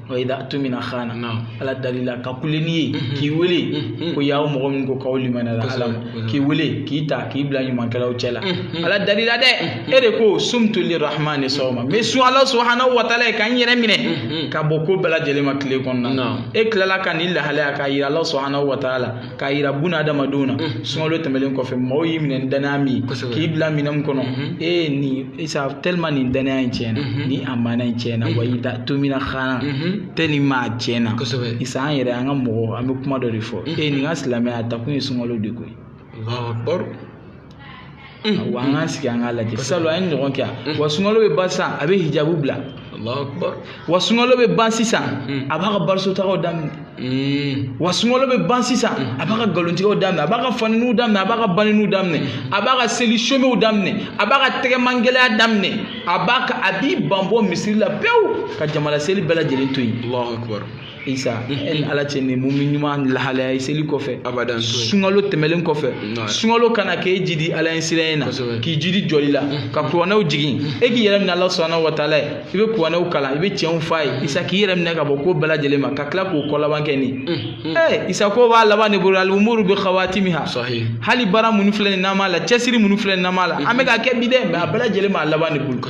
wa idha tumina khana ala dalila ka kuleni ye k'i wele ko y'aw mɔgɔ min ko k'aw limana la ala k'i wele k'i ta k'i bila ɲumankɛlaw cɛla ala dalila dɛ e de ko sumtu lirrahmani sawma mais su ala subhanahu wa ta'ala ka n yɛrɛ minɛ ka bɔ ko bɛɛ lajɛlen ma tile kɔnɔna e tilala ka nin lahalaya ka yira ala subhanahu wa ta'ala ka yira buna adamadenw na sunkalo tɛmɛlen kɔfɛ mɔgɔw y'i minɛ ni danaya min k'i bila minɛn min kɔnɔ ni isa tellement nin danaya in tiɲɛna ni amana in tiɲɛna wa idha tumina khana teni ma tiɲɛna isa an yɛrɛ an ka mɔgɔ an bɛ kuma dɔ de fɔ nin ka silamɛya ta kun ye sunkalo de koyi wa an k'an sigi an k'a lajɛ salo an ye ɲɔgɔn kɛ wa sunkalo bɛ ban sisan a bɛ hijabu bila wa sunkalo bɛ ban sisan a b'a ka barisotagaw daminɛ wa sunkalo bɛ ban sisan a b'a ka nkalontigɛw daminɛ a b'a ka faniniw daminɛ a b'a ka baniniw daminɛ a b'a ka seli somew daminɛ a b'a ka tɛgɛmangɛlɛya daminɛ a b'i banbɔ misiri la pewu ka jamana seli bɛɛ lajɛlen to yen isa ala cɛ ni mumin ɲuman lahalaya seli kɔfɛ sunkalo tɛmɛlen kɔfɛ sunkalo kana k'e jidi ala ye sira in na k'i jidi jɔli la ka kuranɛw jigin e k'i yɛrɛ minɛ ala subhanahu wa ta'ala ye i bɛ kuranɛw kalan i bɛ tiɲɛw f'a ye isa k'i yɛrɛ minɛ ka bɔ ko bɛɛ lajɛlen ma ka tila k'o kɔ laban kɛ nin isa ko b'a laban de bolo al-umuru bi khawatimiha hali baara minnu filɛ nin n'an b'a la cɛsiri minnu filɛ nin n'an b'a la an bɛ ka kɛ bi dɛ mais a bɛɛ lajɛlen b'a laban de bolo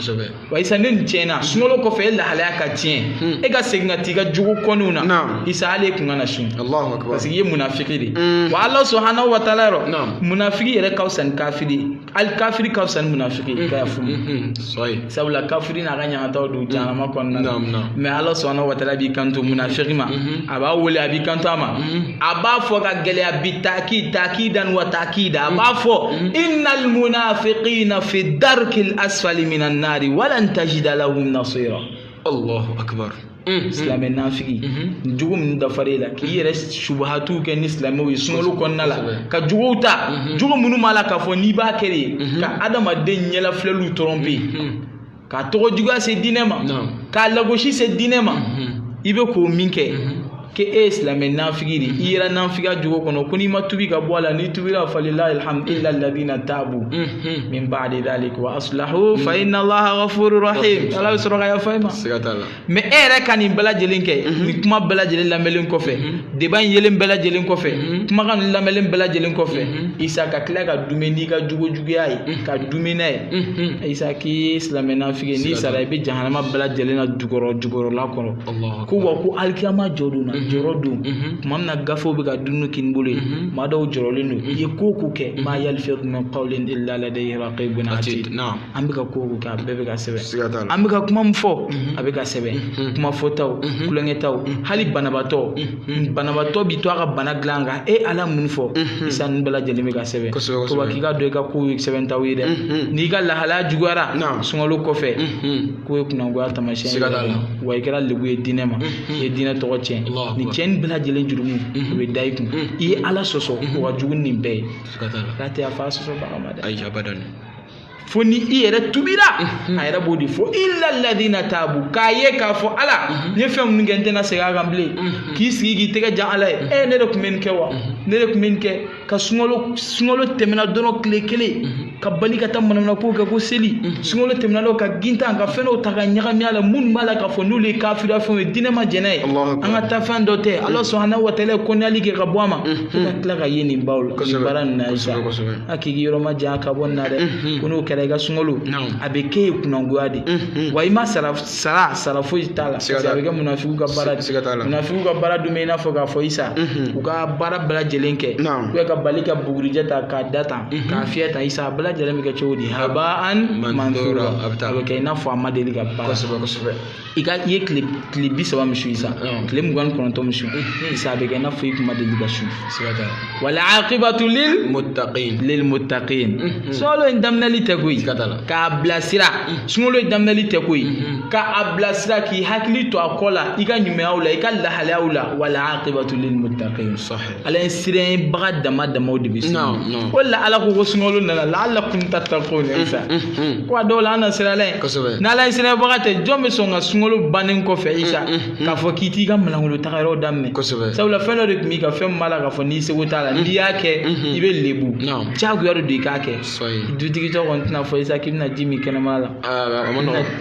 wa isa ne nin tiɲɛna sunkalo kɔfɛ e lahalaya ka tiɲɛ e ka segin ka t'i ka jugu kɔniw na isa ale kun kana sun parce que ye munafiki de wa Allah subhanahu wa ta'ala ro munafiki yɛrɛ ka fisa ni kafiri al kafiri ka fisa ni munafiki ka yafu sabula kafiri na ka ɲagataw don jahanama kɔnɔna na mais Allah subhanahu wa ta'ala b'i kanto munafiki ma a b'a wele a b'i kanto a ma a b'a fɔ ka gɛlɛya bi takidan wa takida a b'a fɔ innal munafiqina fi darkil asfali minan nari walan tajida lahum nasira Allahu akbar silamɛ nafigi jugu min dafare la k'i yɛrɛ subahatu kɛ ni silamɛw ye sunkalo kɔnɔna la ka juguw ta jugu minnu b'a la k'a fɔ n'i b'a kɛ de ka adamaden ɲɛlafilɛliw tromper ka tɔgɔ juguya se diinɛ ma k'a lagosi se diinɛ ma i bɛ k'o min kɛ ke e silamɛ nafigi de i yɛrɛ nafigiya jogo kɔnɔ ko n'i ma tubi ka bɔ a la n'i tubira falilahi alhamdu illa alladhina tabu min ba'di dhalika wa aslahu fa inna allaha ghafurur rahim ala bɛ sɔrɔ ka yafa i ma mais e yɛrɛ ka nin bɛɛ lajɛlen kɛ ni kuma bɛɛ lajɛlen lamɛnlen kɔfɛ débat in yelen bɛɛ lajɛlen kɔfɛ kumakan nin lamɛnlen bɛɛ lajɛlen kɔfɛ isa ka tila ka dumɛ n'i ka jugujuguya ye ka dumɛ n'a ye isa k'i ye silamɛ nafigi n'i sara i bɛ jahanama bɛɛ lajɛlen na jukɔrɔla kɔrɔ ko wa ko alikiyama jɔ don na jɔrɔ don tuma min na gafew bɛ ka dumuni k'i bolo ye maa dɔw jɔrɔlen don i ye ko ko kɛ maa yalfidu min qawlin illa ladayhi raqibun atid an bɛ ka ko ko kɛ a bɛɛ bɛ ka sɛbɛn an bɛ ka kuma min fɔ a bɛ ka sɛbɛn kuma fɔtaw kulonkɛtaw hali banabatɔ bi to a ka bana dilan kan e ala mun fɔ isa ninnu bɛɛ lajɛlen bɛ ka sɛbɛn ko wa k'i ka dɔn i ka kow ye sɛbɛntaw ye dɛ n'i ka lahalaya juguyara sunkalo kɔfɛ k'o ye kunangoya taamasiyɛn ye wa i kɛra lebu ye diinɛ ma i ye diinɛ tɔgɔ tiɲɛ ni cɛnni bɛɛ lajɛlen jurumu o bɛ da i kun i ye ala sɔsɔ o ka jugu nin bɛɛ ye k'a tɛ yafa sɔsɔbaga ma dɛ fo ni i yɛrɛ tubira a yɛrɛ b'o de fɔ illa alladhina tabu k'a ye k'a fɔ ala n ye fɛn minnu kɛ n tɛna segin a kan bilen k'i sigi k'i tɛgɛ jan ala ye ne de tun bɛ nin kɛ wa ne de kun bɛ nin kɛ ka sunkalo tɛmɛna dɔrɔn tile kelen ka bali ka taa manamana ko kɛ ko seli sunkalo tɛmɛna dɔrɔn ka gintan ka fɛn dɔw ta ka ɲagami a la minnu b'a la k'a fɔ n'olu ye kafira fɛnw ye diinɛ ma jɛn'a ye an ka taa fɛn dɔ tɛ Allah subhanahu wa ta'ala kɔnɔyali kɛ ka bɔ a ma fo ka tila ka ye nin baw la nin baara nin na Isa a k'i yɔrɔ ma jan ka bɔ nin na dɛ ko n'o kɛra i ka sunkalo a bɛ kɛ ye kunangoya de wa i ma sara foyi t'a la parce que a bɛ kɛ munafiku ka baara de munafiku ka baara dun bɛ i n'a fɔ k'a fɔ Isa u ka baara bɛɛ lajɛlen kɛ ou ka bali ka bugurijɛ ta k'a da tan k'a fiyɛ tan Isa a bɛɛ lajɛlen bɛ kɛ cogo di haba'an manthura a bɛ kɛ i n'a fɔ a ma deli ka baara i ye tile 30 min su Isa tile 29 min su Isa a bɛ kɛ i n'a fɔ i kun ma deli ka su wal aqibatu lil muttaqin solo in daminɛli tɛ koyi k'a bilasira sunkalo in daminɛli tɛ koyi k'a bilasira k'i hakili to a kɔ la i ka ɲumanyaw la i ka lahalayaw la wal aqibatu lil muttaqin ala ye sirɛnbaga dama damaw de bɛ sɔn o la ala ko sunkalo nana la'allakum tattaqun Isa ko a dɔw la an na sira la n'ala ye sirɛnbaga tɛ jɔn bɛ sɔn ka sunkalo bannen kɔfɛ Isa k'a fɔ k'i t'i ka malangolo taga yɔrɔ daminɛ sabula fɛn dɔ de tun b'i ka fɛn b'a la k'a fɔ n'i seko t'a la n'i y'a kɛ i bɛ lebu diyagoya de don i k'a kɛ dutigitɔ kɔni tɛna fɔ Isa k'i bɛna ji min kɛnɛmana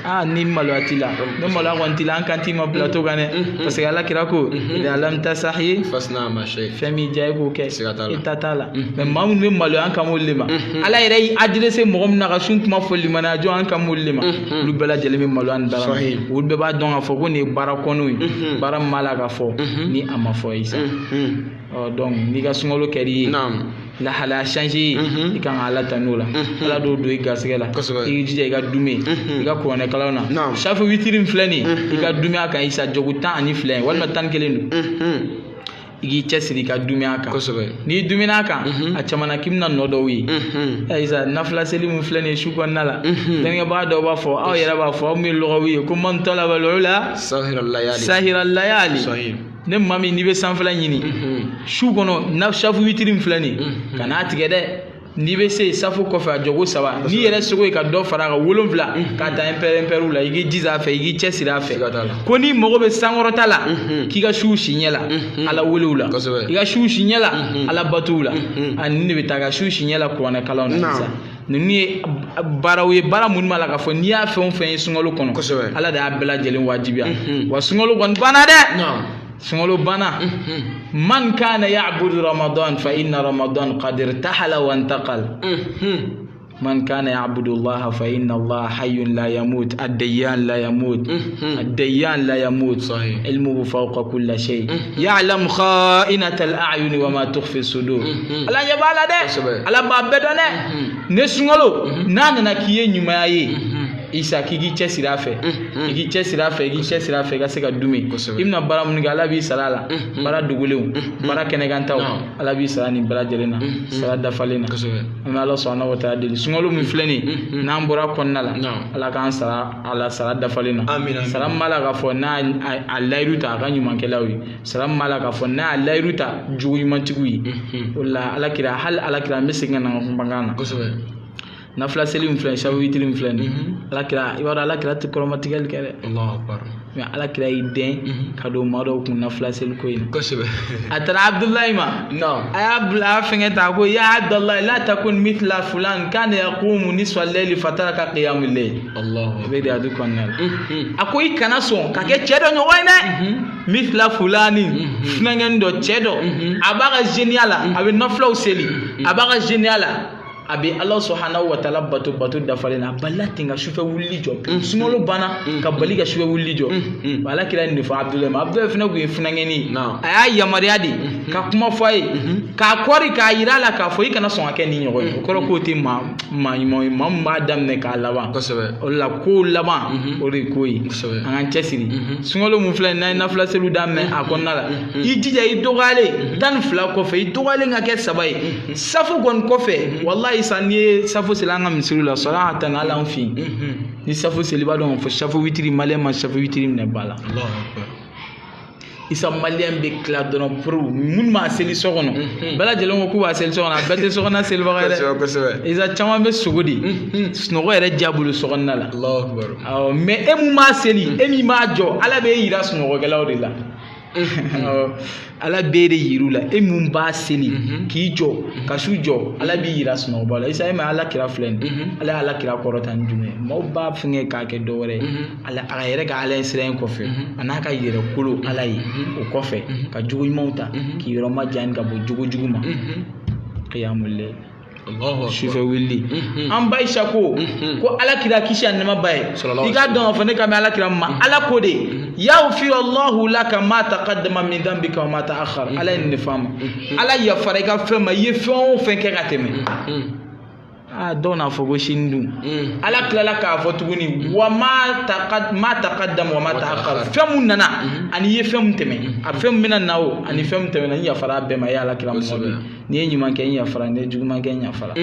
la ni maloya t'i la ne maloya kɔni t'i la an kan t'i ma plateau kan dɛ parce que ala kira ko idha lam tasahi fasna ma shay fɛn min diya i k'o kɛ i ta t'a la mais maa minnu bɛ maloya an kan m'olu de ma ala yɛrɛ y'i adressé mɔgɔ min na ka sun kuma fɔ limaniya jɔn an kan m'olu de ma olu bɛɛ lajɛlen bɛ maloya nin dara olu bɛɛ b'a dɔn k'a fɔ ko nin ye baara kɔnɔw ye baara min b'a la ka fɔ ni a ma fɔ Isa donc n'i ka sunkalo kɛr'i ye lahalaya changer i kan ka ala tan'o la ala dɔw don i garisɛgɛ la i jija i ka dume i ka kuranɛ kalaw na chaque witiri min filɛ nin ye i ka dume a kan Isa jogo 12 walima 11 don i k'i cɛsiri i ka dumuni kan n'i dumuni kan a caman na k'i bɛna nɔ dɔw ye Isa nafila seli min filɛ nin ye su kɔnɔna la dɛnkɛbaga dɔw b'a fɔ aw yɛrɛ b'a fɔ aw min ye lɔgɔw ye ko man talaba al-ula sahira layali ne maa min n'i bɛ sanfɛla ɲini su kɔnɔ na safu witiri min filɛ nin ye ka n'a tigɛ dɛ n'i bɛ se safu kɔfɛ a jogo 3 n'i yɛrɛ seko ye ka dɔ fara a kan 7 ka taa impɛrɛw la i k'i jija a fɛ i k'i cɛsiri a fɛ ko n'i mago bɛ sankɔrɔta la k'i ka su si ɲɛ la ala welew la i ka su si ɲɛ la ala batow la ani ne bɛ taa ka su si ɲɛ la kuranɛ kalaw na sisan ninnu ye baaraw ye baara minnu b'a la k'a fɔ n'i y'a fɛn o fɛn ye sunkalo kɔnɔ ala de y'a bɛɛ lajɛlen wajibiya wa sunkalo kɔni banna dɛ sunkalo bana man kana ya'budu ramadan fa inna ramadan qad irtahala wa intaqal man kana ya'budu allaha fa inna allaha hayyun la yamut ad-dayyan la yamut ad-dayyan la yamut ilmuhu fawqa kulli shay ya'lam kha'inata al-a'yun wa ma tukhfi as-sudur ala yabala de ala ba bedone ne sunkalo nana kiye nyuma ye Isa k'i cɛsiri a fɛ i k'i cɛsiri a fɛ i k'i cɛsiri a fɛ i ka se ka dume i bɛna baara minnu kɛ ala b'i sara a la baara dogolenw baara kɛnɛkantaw ala b'i sara nin bɛɛ lajɛlen na sara dafalen na an bɛ ala subhanahu wa ta'ala deli sunkalo min filɛ nin ye n'an bɔra kɔnɔna la ala k'an sara ala sara dafalen na sara min b'a la k'a fɔ n'a a layiru ta a ka ɲumankɛlaw ye sara min b'a la k'a fɔ n'a a layiru ta jugu ɲumantigiw ye o la alakira hali alakira an bɛ segin ka na an ka kumakan na nafila seli min filɛ sabu witiri min filɛ nin alakira i b'a dɔn alakira tɛ kɔrɔmatigɛli kɛ dɛ mais alakira y'i dɛn ka don maa dɔw kun nafila seli ko in a taara Abdulayi ma a y'a bila a fɛngɛ ta ko ya Abdulayi la takun mithla fulan kana yaqumu nisfa al-layli fataraka qiyamul layl i bɛ riyadu kɔnɔna la a ko i kana sɔn ka kɛ cɛ dɔ ɲɔgɔn ye dɛ mithla fulani funɛngɛni dɔ cɛ dɔ a b'a ka zeniya la a bɛ nafilaw seli a b'a ka zeniya la a bɛ ala subhanahu wa ta'ala bato dafalen na a balila ten ka sufɛ wulili jɔ sunkalo banna ka bali ka sufɛ wulili jɔ ala kira nin de fɔ Abdulayi ma Abdulayi fana tun ye funɛngɛni a y'a yamaruya de ka kuma fɔ a ye k'a kɔri k'a yira a la k'a fɔ i kana sɔn ka kɛ ni ɲɔgɔn ye o kɔrɔ k'o tɛ maa ɲuman ye maa min b'a daminɛ k'a laban o de la ko laban o de ye ko ye an k'an cɛsiri sunkalo min filɛ n'an ye nafila seliw daminɛ a kɔnɔna la i jija i dɔgɔyalen 12 kɔfɛ i dɔgɔyalen ka kɛ 3 ye safu kɔni kɔfɛ walahi Isa n'i ye safu seli an ka misiriw la sɔrɔ a ta n'ala an fin ni safu seli b'a dɔn fɔ safu witiri maliyɛn ma safu witiri minɛ ba la Isa maliyɛn bɛ tila dɔrɔn puru minnu b'a seli so kɔnɔ bɛɛ lajɛlen ko k'u b'a seli so kɔnɔ a bɛɛ tɛ so kɔnɔ selibaga ye dɛ Isa caman bɛ sogo de sunɔgɔ yɛrɛ diya bolo so kɔnɔna la mais e mun b'a seli e min b'a jɔ ala b'e yira sunɔgɔkɛlaw de la ala bere yirula e mun ba seli ki jɔ ka su jɔ ala bi yira sunɔgɔba la isa ma ala kira filɛ ala kira kɔrɔta ni jumɛn maaw b'a fɛngɛ k'a kɛ dɔ wɛrɛ ala a yɛrɛ ka ala sira in kɔfɛ a n'a ka yɛrɛ kolo ala ye o kɔfɛ ka jugu ɲumanw ta k'i yɔrɔ ma jan ka bɔ jugu ma qiyamul layl sufɛ wuli an ba Aisha ko ala kira kisi ani nɛɛma ba ye i ka dɔn k'a fɔ ne ka mɛn ala kira ma ala ko de yaghfiru Allahu laka ma taqaddama min dhanbika wa ma ta'akhkhara ala ye nin de fɔ a ma ala yafara i ka fɛn ma i ye fɛn o fɛn kɛ ka tɛmɛ dɔw n'a fɔ ko sini dun ala tilala k'a fɔ tuguni wa ma taqaddama wa ma ta'akhkhara fɛn mun nana ani ye fɛn mun tɛmɛ a fɛn mun bɛna na o ani fɛn mun tɛmɛna n yafara bɛɛ ma i ye ala kira mɔgɔ ni ye ɲuman kɛ n yafara ni ye juguman kɛ n yafara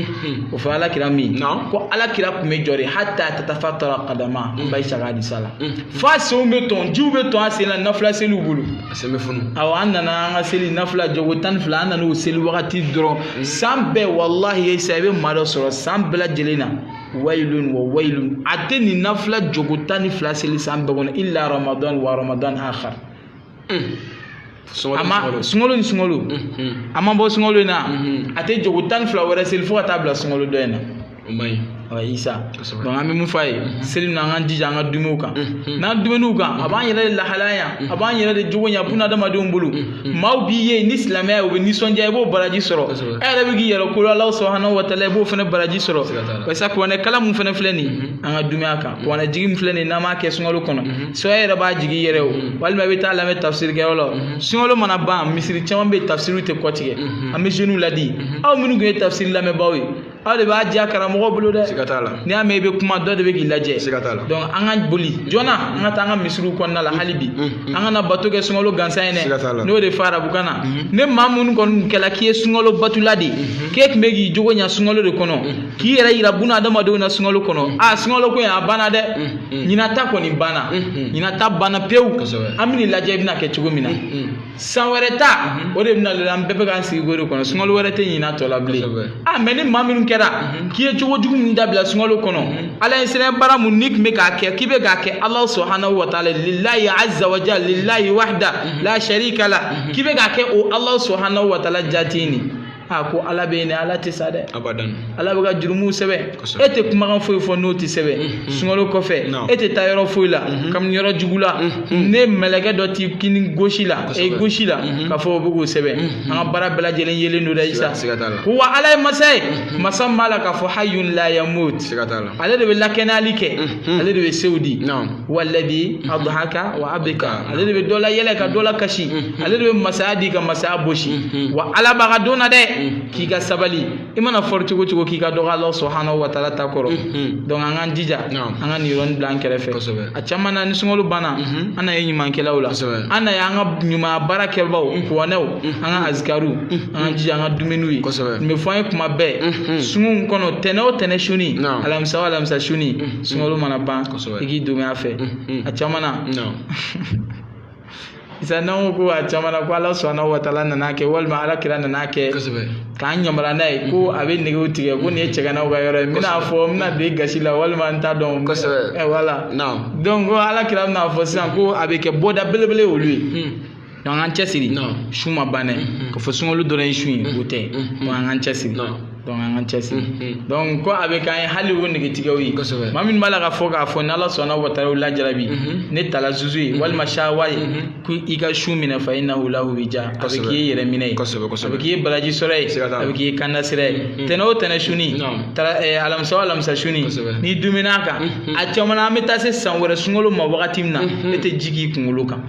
o fɔ ala kira min ko ala kira tun bɛ jɔ de hatta tatafattara qadama n ba Aisha ka hadisa la f'a senw bɛ tɔn jiw bɛ tɔn a sen la nafila seliw bolo a sen bɛ funu awɔ an nana an ka seli nafila jogo 12 an nana o seli wagati dɔrɔn san bɛɛ wallahi Aisha i bɛ maa dɔ sɔrɔ san bɛɛ lajɛlen na waylun wa waylun a tɛ nin nafila jogo 12 seli san bɛɛ kɔnɔ illa ramadan wa ramadan akhar sunkalo ni sunkalo a ma bɔ sunkalo in na a tɛ jogo 12 wɛrɛ seli fo ka taa bila sunkalo dɔ in na o ma ɲi Isa donc an bɛ mun f'a ye seli na an ka jija an ka dumuniw kan n'an dumuniw kan a b'an yɛrɛ de lahalaya a b'an yɛrɛ de jogo ɲa buna adamadenw bolo maaw b'i ye ni silamɛya u bɛ nisɔndiya i b'o baraji sɔrɔ e yɛrɛ bɛ k'i yɛrɛ kolo Alahu subhanahu wa taala i b'o fana baraji sɔrɔ parce que kuranɛ kala mun fana filɛ nin an ka dumuni kan kuranɛ jigi min filɛ nin n'an m'a kɛ sunkalo kɔnɔ so e yɛrɛ b'a jigi i yɛrɛ o walima i bɛ taa lamɛn tafsiri kɛyɔrɔ la sunkalo mana ban misiri caman bɛ tafsiriw tɛ kɔtigɛ an bɛ jeunes ladi aw minnu tun ye tafsiri lamɛnbaaw ye aw de b'a diya karamɔgɔ bolo dɛ n'i y'a mɛn i bɛ kuma dɔ de bɛ k'i lajɛ donc an ka boli joona an ka taa an ka misiriw kɔnɔna la hali bi an kana bato kɛ sunkalo gansan ye dɛ n'o de fɔ arabukan na ne maa minnu kɔni kɛla k'i ye sunkalo batula de k'e tun bɛ k'i jogo ɲa sunkalo de kɔnɔ k'i yɛrɛ yira buna adamadenw na sunkalo kɔnɔ sunkalo ko in a banna dɛ ɲinan ta kɔni banna ɲinan ta banna pewu an bɛ nin lajɛ i bɛna kɛ cogo min na san wɛrɛ ta o de bɛna an bɛɛ bɛ k'an sigi o de kɔnɔ sunkalo wɛrɛ tɛ ɲinan tɔ la bilen mais ni maa minnu kɛra k'i ye cogo jugu min dabila sunkalo kɔnɔ ala ye sɛnɛ bara mun ni tun bɛ k'a kɛ k'i bɛ k'a kɛ Alahu subhanahu wa taala lillahi azza wa jalla lillahi wahda la sharika la k'i bɛ k'a kɛ o Alahu subhanahu wa taala jati ni ko ala bɛ yen ala tɛ sa dɛ abadan ala bɛ ka jurumuw sɛbɛn e tɛ kumakan foyi fɔ n'o tɛ sɛbɛn sunkalo kɔfɛ e tɛ taa yɔrɔ foyi la kabini yɔrɔ jugu la ne mɛlɛkɛ dɔ t'i kini gosi la gosi la k'a fɔ o bɛ k'o sɛbɛn an ka baara bɛɛ lajɛlen yelen don dɛ Isa wa ala ye masa ye masa min b'a la k'a fɔ hayyun la yamut ale de bɛ lakɛnɛyali kɛ ale de bɛ sew di walladhi adhaka wa abka ale de bɛ dɔ la yɛlɛ ka dɔ la kasi ale de bɛ masaya di ka masaya bosi wa ala b'a ka don na dɛ k'i ka sabali i mana fɔri cogo cogo k'i ka dɔgɔ Alahu subhanahu wa taala ta kɔrɔ donc an k'an jija an ka nin yɔrɔnin bila an kɛrɛfɛ a caman na ni sunkalo banna an na ye ɲumankɛlaw la an na ye an ka ɲuman baara kɛbaaw kuranɛw an ka azikaru an ka jija an ka dumuniw ye nin bɛ fɔ an ye kuma bɛɛ sungun kɔnɔ tɛnɛ o tɛnɛ suni alamisa o alamisa suni sunkalo mana ban i k'i domi a fɛ a caman na Isa n'an ko a caman na ko Ala subhanahu wa taala nana kɛ walima ala kira nana kɛ k'an yamaruya n'a ye ko a bɛ negew tigɛ ko nin ye cɛganaw ka yɔrɔ ye n bɛna fɔ n bɛna don i gasi la walima n t'a dɔn voilà donc ko ala kira bɛna fɔ sisan ko a bɛ kɛ bɔda belebele olu ye donc an cɛsiri su ma ban dɛ ka fɔ sunkalo dɔrɔn ye su ye o tɛ donc an k'an cɛsiri donc an k'an cɛsiri donc ko a bɛ k'an ye hali o negetigɛw ye maa min b'a la ka fɔ k'a fɔ ni ala sɔnna wa taala lajarabi ne tala zuzu ye walima sawa ye ko i ka su minɛ fa innahu lahu bija a bɛ k'i ye yɛrɛ minɛ ye a bɛ k'i ye baraji sɔrɔ ye a bɛ k'i ye kanda sira ye tɛnɛ o tɛnɛ suni alamisa o alamisa suni n'i dumina kan a caman na an bɛ taa se san wɛrɛ sunkalo ma wagati min na e tɛ ji k'i kunkolo kan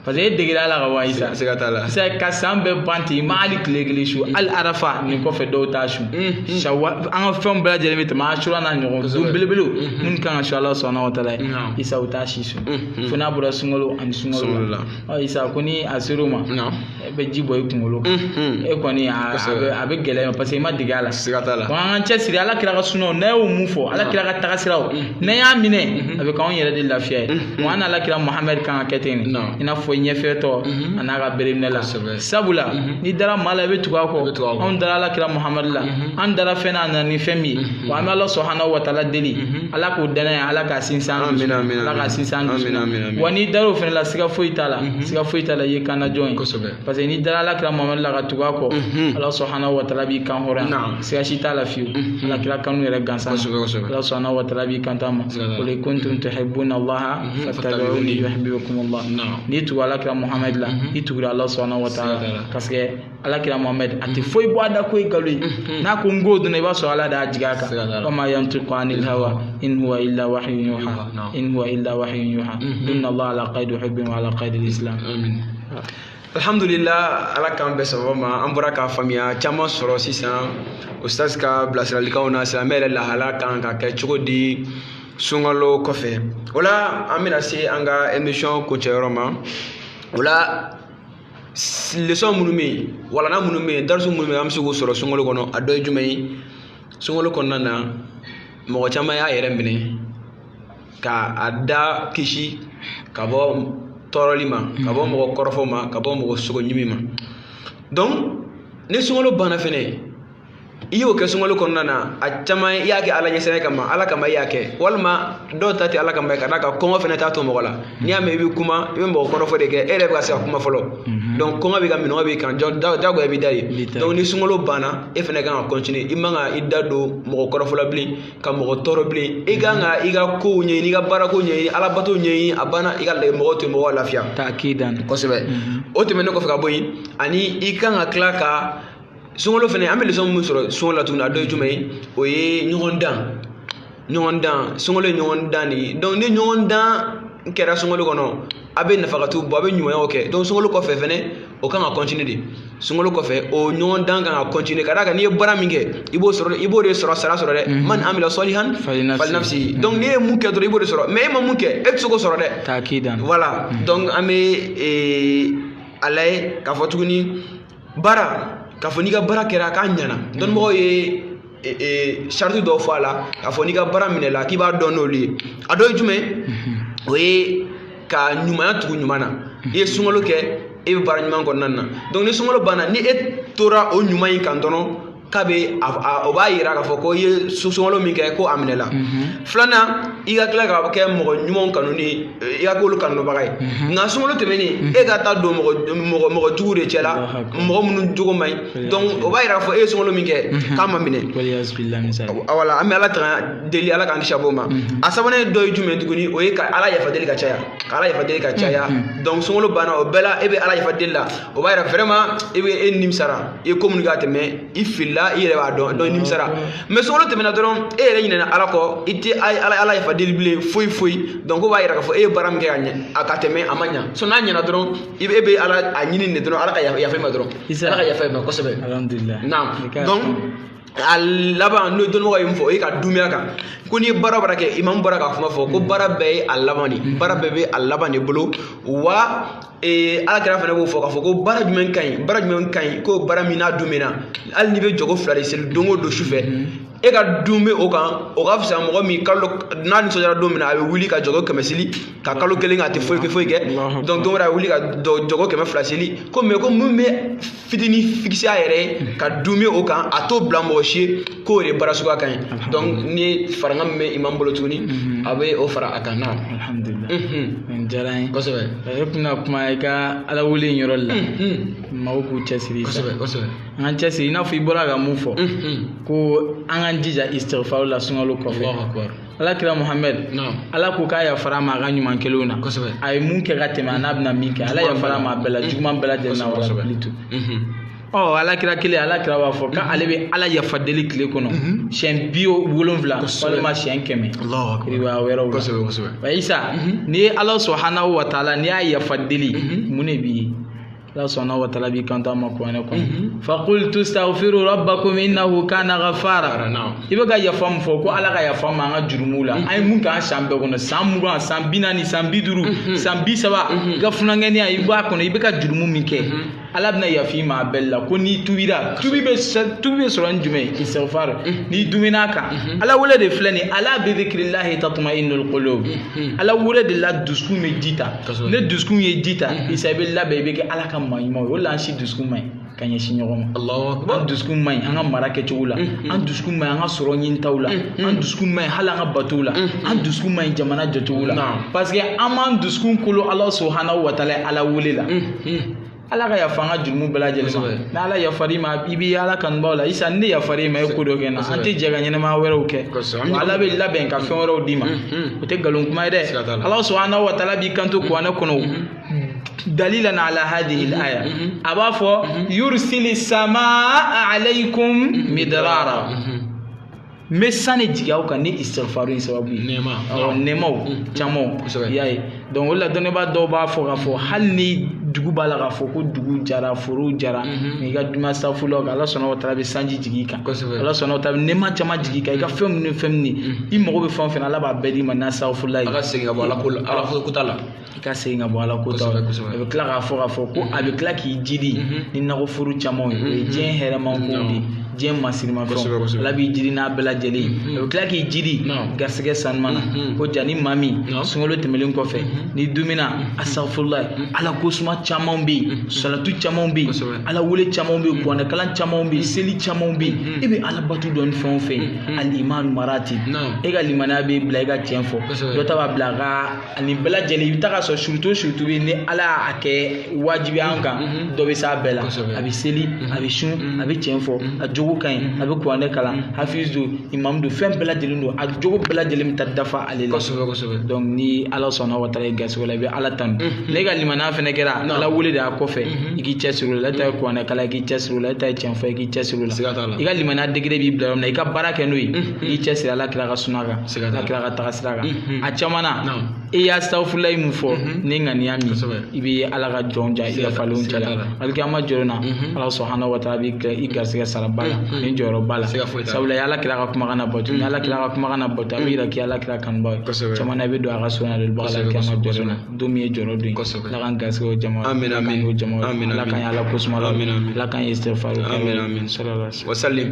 parce que e degera la ka wa Isa c'est ka san bɛɛ ban ten i ma hali tile kelen su hali arafa nin kɔfɛ dɔw t'a su an ka fɛnw bɛɛ lajɛlen bɛ tɛmɛ asura n'a ɲɔgɔn don belebelew minnu kan ka su Ala sɔnna wa taala ye Isa u t'a si su fo n'a bɔra sunkalo ani sunkalo la Isa ko ni a ser'o ma e bɛ ji bɔ i kunkolo kan e kɔni a bɛ gɛlɛya parce que i ma dege a la donc an ka cɛsiri ala kira ka sunnaw n'a y'o mun fɔ ala kira ka tagasiraw n'an y'a minɛ a bɛ k'anw yɛrɛ de lafiya ye wa an n'ala kira Muhamɛd kan ka kɛ ten i n'a fɔ ɲɛfɛtɔ a n'a ka bereminɛ la sabula ni dara maa la i bɛ tugu a kɔ anw dara alakira Muhamadu la an dara fɛn na a nana ni fɛn min ye wa an bɛ Ala subahanahu wa taala deli Ala k'o danaya Ala k'a sinsin an dusu Ala k'a sinsin an dusu wa n'i dara o fɛnɛ la siga foyi t'a la i ye kan na jɔn ye parce que n'i dara alakira Muhamadu la ka tugu a kɔ Ala subahanahu wa taala b'i kan hɔrɔnya siga si t'a la fiyewu alakira kanu yɛrɛ gansan Ala subahanahu wa taala b'i kan t'a ma qul in kuntum tuhibbuna Allaha fattabi'uni yuhibbukum Allah n'i tugu alakira Muhamadu la i tugura Ala subahanahu wa taala parce que alakira Muhamadu a tɛ foyi bɔ a da ko ye nkalon ye n'a ko n k'o donna i b'a sɔrɔ Ala de y'a jigin a kan wa ma yantiqu anil hawa in huwa illa wahyun yuha inna Allah ala qaydi hubbin wa ala qaydi al-islam. Alhamdulillah, Ala k'an bɛɛ sababa ma an bɔra k'a faamuya caman sɔrɔ sisan ustaz ka bilasiralikanw na silamɛ yɛrɛ lahala kan ka kɛ cogo di sunkalo kɔfɛ o la an bɛna se an ka émission kuncɛyɔrɔ ma o la leçon minnu bɛ yen walana minnu bɛ yen darisu minnu bɛ yen an bɛ se k'o sɔrɔ sunkalo kɔnɔ a dɔ ye jumɛn ye sunkalo kɔnɔna na mɔgɔ caman y'a yɛrɛ minɛ ka a da kisi ka bɔ tɔɔrɔli ma ka bɔ mɔgɔ kɔrɔfɔ ma ka bɔ mɔgɔ sogo ɲimi ma donc ni sunkalo banna fɛnɛ i y'o kɛ sunkalo kɔnɔna na a caman i y'a kɛ Ala ɲɛsiranya kama Ala kama i y'a kɛ walima dɔw ta tɛ Ala kama ka da ka kɔngɔ fɛnɛ t'a to mɔgɔ la n'i y'a mɛn i bɛ kuma i bɛ mɔgɔ kɔrɔfɔ de kɛ e yɛrɛ bɛ ka se ka kuma fɔlɔ donc kɔngɔ bɛ ka minɔgɔ b'i kan jagoya b'i da ye donc ni sunkalo banna e fɛnɛ kan ka continuer i man ka i da don mɔgɔ kɔrɔfɔ la bilen ka mɔgɔ tɔɔrɔ bilen i kan ka i ka kow ɲɛɲini i ka baarako ɲɛɲini Ala bato ɲɛɲini a banna i ka mɔgɔw to mɔgɔw lafiya kosɛbɛ o tɛmɛnen kɔfɛ ka bɔ yen ani i kan ka tila ka sunkalo fɛnɛ an bɛ leçon min sɔrɔ sunkalo la tuguni a dɔ ye jumɛn ye o ye ɲɔgɔn dan sunkalo ye ɲɔgɔn dan de ye donc ni ɲɔgɔn dan kɛra sunkalo kɔnɔ a bɛ nafakatu bɔ a bɛ ɲumanyaw kɛ donc sunkalo kɔfɛ fɛnɛ o kan ka continuer de sunkalo kɔfɛ o ɲɔgɔn dan kan ka continuer ka d'a kan n'i ye baara min kɛ i b'o de sɔrɔ sara sɔrɔ dɛ man amila salihan falinafsihi donc n'i ye mun kɛ dɔrɔn i b'o de sɔrɔ mais e ma mun kɛ e tɛ se k'o sɔrɔ dɛ voilà donc an bɛ a lajɛ k'a fɔ tuguni baara k'a fɔ n'i ka baara kɛra k'a ɲɛna dɔnnibagaw ye charte dɔw fɔ a la k'a fɔ n'i ka baara minɛ la k'i b'a dɔn n'olu ye a dɔ ye jumɛn o ye ka ɲumanya tugu ɲuman na i ye sunkalo kɛ e bɛ baara ɲuman kɔnɔna na donc ni sunkalo banna ni e tora o ɲuman in kan dɔrɔn k'a bɛ o b'a yira k'a fɔ ko i ye sunkalo min kɛ ko a minɛ la filanan i ka tila ka kɛ mɔgɔ ɲumanw kanuni i ka k'olu kanubaga ye nka sunkalo tɛmɛnen e ka taa don mɔgɔ jugu de cɛ la mɔgɔ minnu jogo man ɲi donc o b'a yira k'a fɔ e ye sunkalo min kɛ k'a ma minɛ wala an bɛ Ala tanga deli Ala k'an kisi a b'o ma a sabanan dɔ ye jumɛn tuguni o ye ka Ala yafa deli ka caya donc sunkalo banna o bɛɛ la e bɛ Ala yafa deli la o b'a yira vraiment e bɛ e nimisara i ye ko minnu kɛ a tɛmɛ i filila i yɛrɛ b'a dɔn donc nimisara mais sunkalo tɛmɛna dɔrɔn e yɛrɛ ɲinɛna Ala kɔ i tɛ Ala yafa deli bilen foyi donc o b'a yira k'a fɔ e ye baara min kɛ ka ɲɛ a ka tɛmɛ a ma ɲa so n'a ɲɛna dɔrɔn e bɛ Ala a ɲini de dɔrɔn Ala ka yafa i ma dɔrɔn Ala ka yafa i ma kosɛbɛ donc a laban n'o dɔnnibagaw ye min fɔ o ye ka dunuya kan ko n'i ye baara kɛ imam bɔra ka kuma fɔ ko baara bɛɛ ye a laban de baara bɛɛ bɛ a laban de bolo wa Alakira fana b'o fɔ k'a fɔ ko baara jumɛn ka ɲi ko baara min n'a dun bɛ na hali n'i bɛ jogo fila de seli don o don sufɛ e ka dun bɛ o kan o ka fisa mɔgɔ min n'a nisɔndiyara don min na a bɛ wuli ka jogo 100 seli ka kalo kelen a tɛ foyi kɛ donc don wɛrɛ a bɛ wuli ka jogo 200 seli ko mais ko mun bɛ fitinin fixer a yɛrɛ ye ka dun bɛ o kan a t'o bila mɔgɔ si ye k'o de baara suguya ka ɲi donc ni farankan min bɛ imam bolo tuguni a bɛ o fara a kan na alhamdulillah n diyara n ye kosɛbɛ e tɛna kuma i ka Ala wele in yɔrɔ la maaw k'u cɛsiri kosɛbɛ an cɛsiri i n'a fɔ i bɔra ka mun fɔ ko an k'an jija istighfar la sunkalo kɔfɛ Alakira Muhammed Ala ko k'a yafara ma a ka ɲuman kelenw na a ye mun kɛ ka tɛmɛ a n'a bɛna min kɛ Ala yafara ma a bɛɛ la juguman bɛɛ lajɛlen na wala bilitu Alakira kelen Alakira b'a fɔ k'ale bɛ Ala yafa deli tile kɔnɔ siɲɛ 70 walima siɲɛ 100 riwaya wɛrɛw la wa Isa n'i ye Ala subhanahu wa taala n'i y'a yafa deli mun de b'i ye Allah subhanahu wa ta'ala bi kanta ma ko ne ko fa qultu astaghfiru rabbakum innahu kana ghafara ibe ga ya fam fo ko ala ga ya fam ma nga jurumula ay mun ka shambe ko no samura sambina ni sambiduru sambi saba ga funangeni ay ba ko ibe ka jurumu mi ke ala bna ya fi ma bella ko ni tuwira tubibe soran jume istighfar ni duminaka ala wala de flani ala bi dhikrillah tatma'innul qulub ala wala de la dusku me dita ne dusku ye dita isabilla be be ala kan mai mo wala shi dusku mai kan ye shinyogo Allahu akbar dusku mai anga marake chula an dusku mai anga soronyin tawla an dusku mai hala anga batula an dusku mai jamana jotula parce que aman dusku kulu Allah subhanahu wa ta'ala ala wulela ala ga ya fanga jurumu bela jelema na ala ya farima bibi ala kan bawla isa ndi ya farima e kudo kena anti jega nyene ma wero ke ala be laben ka fen wero dima o te galon kuma de Allah subhanahu wa ta'ala bi kanto ko ana kono dalilan ala hadhihi al-aya abafo yursilis samaa alaykum midrara mesane jigaw kan ni istighfaru sababu nema chamo yayi donc wala donne ba do ba fo ga fo halni dugu bala ga fo ko dugu jara furu jara ni ga duma safulo ga Allah subhanahu wa ta'ala be sanji jigika Allah subhanahu wa ta'ala nema chama jigika ga femni i mo be fon Allah ba bedi man safulai ga senga bo ala ko tala ka senga bo ala ko tala be kla ga fo ko abe kla ki jidi ni na ko furu chamo e jen here man ko di jen masirima ko labi jidi na bela jeli be kla ki jidi garsege sanmana ko jani mami sungolo temelen ko fe ni dumina astaghfirullah ala ko suma chamombi salatu chamombi ala wule chamombi ko na kala chamombi seli chamombi ibe ala batu don fon fe al iman maratib e ga limana be blaga tienfo do ta ba blaga ani bela jeli bitaka so surtout bi ni ala ake wajibi anka do be sa bela abi seli abi shun abi tienfo ajogo kan abi ko na kala hafizu imam do fem bela jeli ndo ajogo bela jeli mtadafa alila donc ni ala subhanahu wa ta'ala gas wala bi ala tan lega limana fene kera ala wuli da ko fe igi chesuru la ta ko na kala igi chesuru la ta tienfo igi chesuru la iga limana degre bi bla na ika baraka no igi chesira la kira ga sunaga la kira ga tagasiraga a chamana e ya astaghfirullah mu fo ni ngani ami ibi ala ga jonja ila falun chala alka ma jorona Allah subhanahu wa ta'ala bi iga siga sarabala ni joro bala sabula ya ala kira ga kuma kana botu ni ala kira ga kuma kana botu abi ra ki ala kira kan boy chamana bi do aga sona del bala ka ma jorona dumi joro do la kan gasko jama amin la kan ya ala kusma la kan istighfar amin sallallahu alaihi wasallam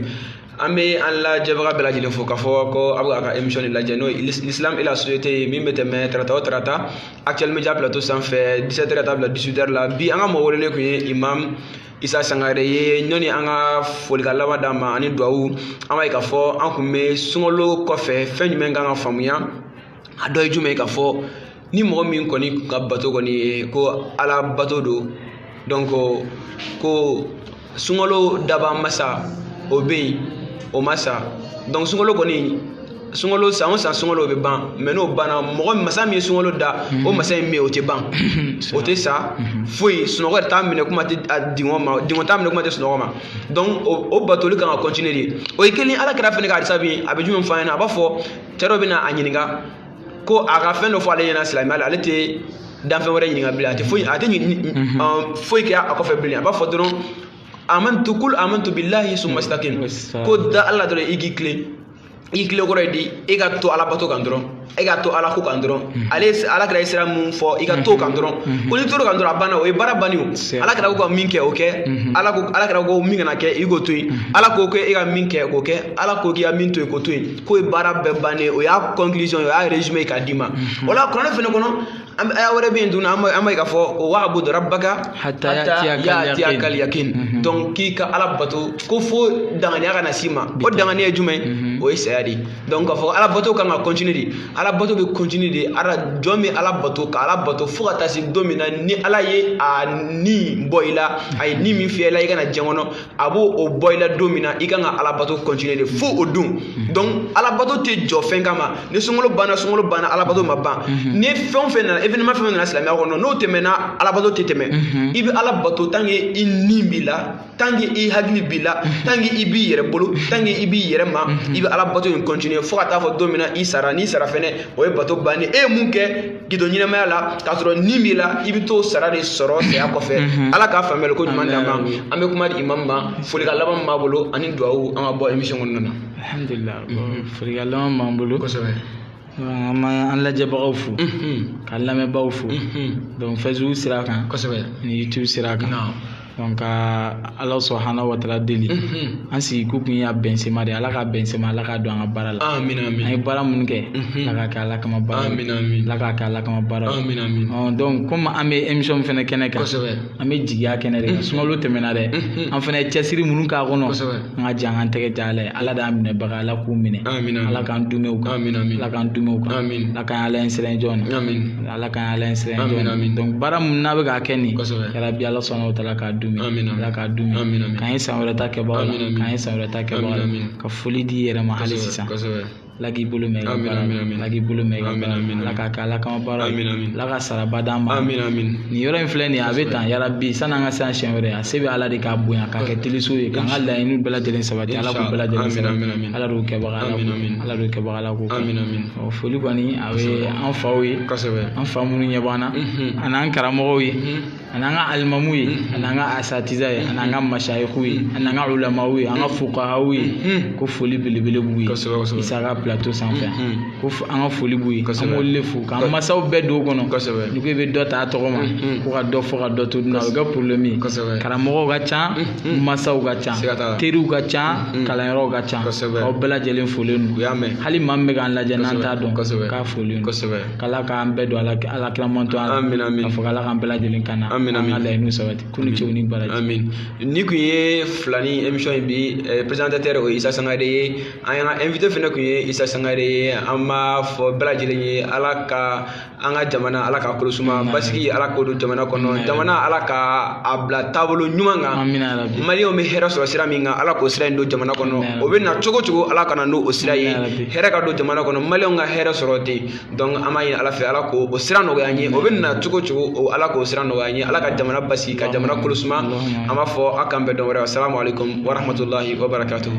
amé alla jabra bela jile fo ka fo ko abuga ka émission la jeno l'islam et la société mi mete me trata actuellement ja plateau sans fait 17h table 18h la bi anga mo wolé ko imam Isa Sangare ye nyoni anga folga lawa dama ani duawu amay ka fo an kume sungolo ko fe fenyu menga nga famuya adoy jume ka fo ni mo min ko ni ka bato ko ni ko ala bato do donc ko sungolo daba masa obey o masa donc sungolo ko ni sungolo sa on sa sungolo be ban mais no bana mo masa mi sungolo da o masa mi o te ban o te sa foi sunogo ta mi ne kuma te dingo ta mi ne kuma te sunogo ma donc o batoli kan continuer o ikeli ala kra fene ka sabi abeju mfa na ba fo tero bi na anyiniga ko aga fene fo ale yana islam ala te dan fe wore nyiniga bila te foi ate foi ke akofe bila ba fo don amantu billahi summa istaqim ko da Allah dole igi kle ko redi ega to ala bato kan dron ega to ala ko kan dron ala kra isra mun fo ega to kan dron ko ni to kan dron abana o bara bani o ala kra ko minke o ke ala kra ko minga na ke igo to ala ko ke ega minke ko ke ala ko ki aminto ko to ko bara be bane o ya conclusion o ya resume ka dima wala ko na fene ko no aya wore be nduna amay ka fo ko wa abudu rabbaka hatta ya'tiyakal yakin donc ki ka ala bato ko fo dangani aga nasima o dangani jume o isayadi donc fo ala bato kan continue di ala bato be continue di ara jomi ala bato ka ala bato fo ta si domina ni ala ye a ni boyla ay ni mi fiela i kana jangono abo o boyla domina i kan ala bato continue di fo odun donc ala bato te jo fengama ni sungolo bana ala bato mabba ni fon fena événement fait dans l'islam no temena ala bato teteme ibi ala bato tangi inimbila tangi i hagli bila tangi ibi yere bolo tangi ibi yere ma ibi ala bato in continue fo ata fo domina i sara ni sara fene fɛnɛ o ye bato banni e mun kɛ gido ɲinamaya la k'a sɔrɔ ni b'i la i bɛ t'o sara de sɔrɔ saya kɔfɛ ala k'a faamuyali ko ɲuman d'an ma an bɛ kuma di imam ma folikan laban min b'a bolo ani duwawu an ka bɔ émission kɔnɔna na alhamdulillah folikan laban b'an bolo kosɛbɛ an lajɛbagaw fo ka lamɛnbagaw fo donc Facebook sira kan kosɛbɛ ni YouTube sira kan donc ala subhanahu wa ta'ala deli an sigi ko kun y'a bɛnsema de ala ka bɛnsema ala ka don an ka baara la amin amin an ye baara minnu kɛ ala ka kɛ ala kama baara amin amin ala ka kɛ ala kama baara amin amin donc comme an bɛ émission fɛnɛ kɛnɛ kan kosɛbɛ an bɛ jigiya kɛnɛ de kan sunkalo tɛmɛna dɛ an fɛnɛ ye cɛsiri minnu k'a kɔnɔ an ka jan an tɛgɛ ja ala ye ala d'an minɛ baga ala k'u minɛ ala k'an dumew kan ala k'an dumew kan ala k'an ala sɛlɛn jɔn na ala k'an ala sɛlɛn jɔn na donc baara minnu n'a bɛ k'a kɛ nin yarabi ala sɔnna o taala k'a dume ala k'a dume k'an ye san wɛrɛ ta kɛbagaw la k'an ye san wɛrɛ ta kɛbagaw la ka foli di yɛrɛ ma hali sisan ala k'i bolo mɛn ala k'i bolo mɛn ala k'a kɛ ala kama baara ala ka saraba d'an ma nin yɔrɔ in filɛ nin ye a bɛ tan yarabi san'an ka se an siɲɛ wɛrɛ a se bɛ ala de k'a bonya k'a kɛ teliso ye k'an ka laɲiniw bɛɛ lajɛlen sabati ala k'u bɛɛ lajɛlen sabati ala d'o kɛbaga ala d'o kɛbaga ala k'o kɛ foli kɔni a bɛ an faw ye an fa minnu ɲɛ b'an na an'an karamɔgɔw ye an'an ka alimamuw ye an'an ka asatiza ye an'an ka mashayiku ye an'an ka ulamaw ye an ka fukahaw ye ko foli belebele b'u ye isa ka plateau sanfɛ ko an ka foli b'u ye an b'olu de fo k'an masaw bɛɛ don o kɔnɔ ni ko i bɛ dɔ ta a tɔgɔ ma ko ka dɔ fɔ ka dɔ to dun a bɛ kɛ problème ye karamɔgɔw ka ca masaw ka ca teriw ka ca kalanyɔrɔw ka ca aw bɛɛ lajɛlen folen don hali maa min bɛ k'an lajɛ n'an t'a dɔn k'a folen don k'ala k'an bɛɛ don ala kiramantɔ ala k'a fɔ k'ala k'an bɛɛ lajɛlen kan na an ka laɲiniw sabati ko ni cɛw ni baraji ni kun ye filani émission in bi présentateur o ye Isa Sangare ye an y'an ka invité fɛnɛ kun ye Isa Sangare ye an b'a fɔ bɛɛ lajɛlen ye ala ka an ka jamana ala ka kolosuma basigi ala k'o don jamana kɔnɔ jamana ala ka a bila taabolo ɲuman kan maliyɛnw bɛ hɛrɛ sɔrɔ sira min kan ala k'o sira in don jamana kɔnɔ o bɛ na cogo cogo ala kana n'o sira ye hɛrɛ ka don jamana kɔnɔ maliyɛnw ka hɛrɛ sɔrɔ ten donc an b'a ɲini ala fɛ ala k'o sira nɔgɔya an ye o bɛ na cogo cogo ala k'o sira nɔgɔya an ye ala ka jamana basigi ka jamana kolosuma an b'a fɔ a k'an bɛɛ dɔn wɛrɛ assalamu alaikum wa rahmatullahi wa barakatuhu.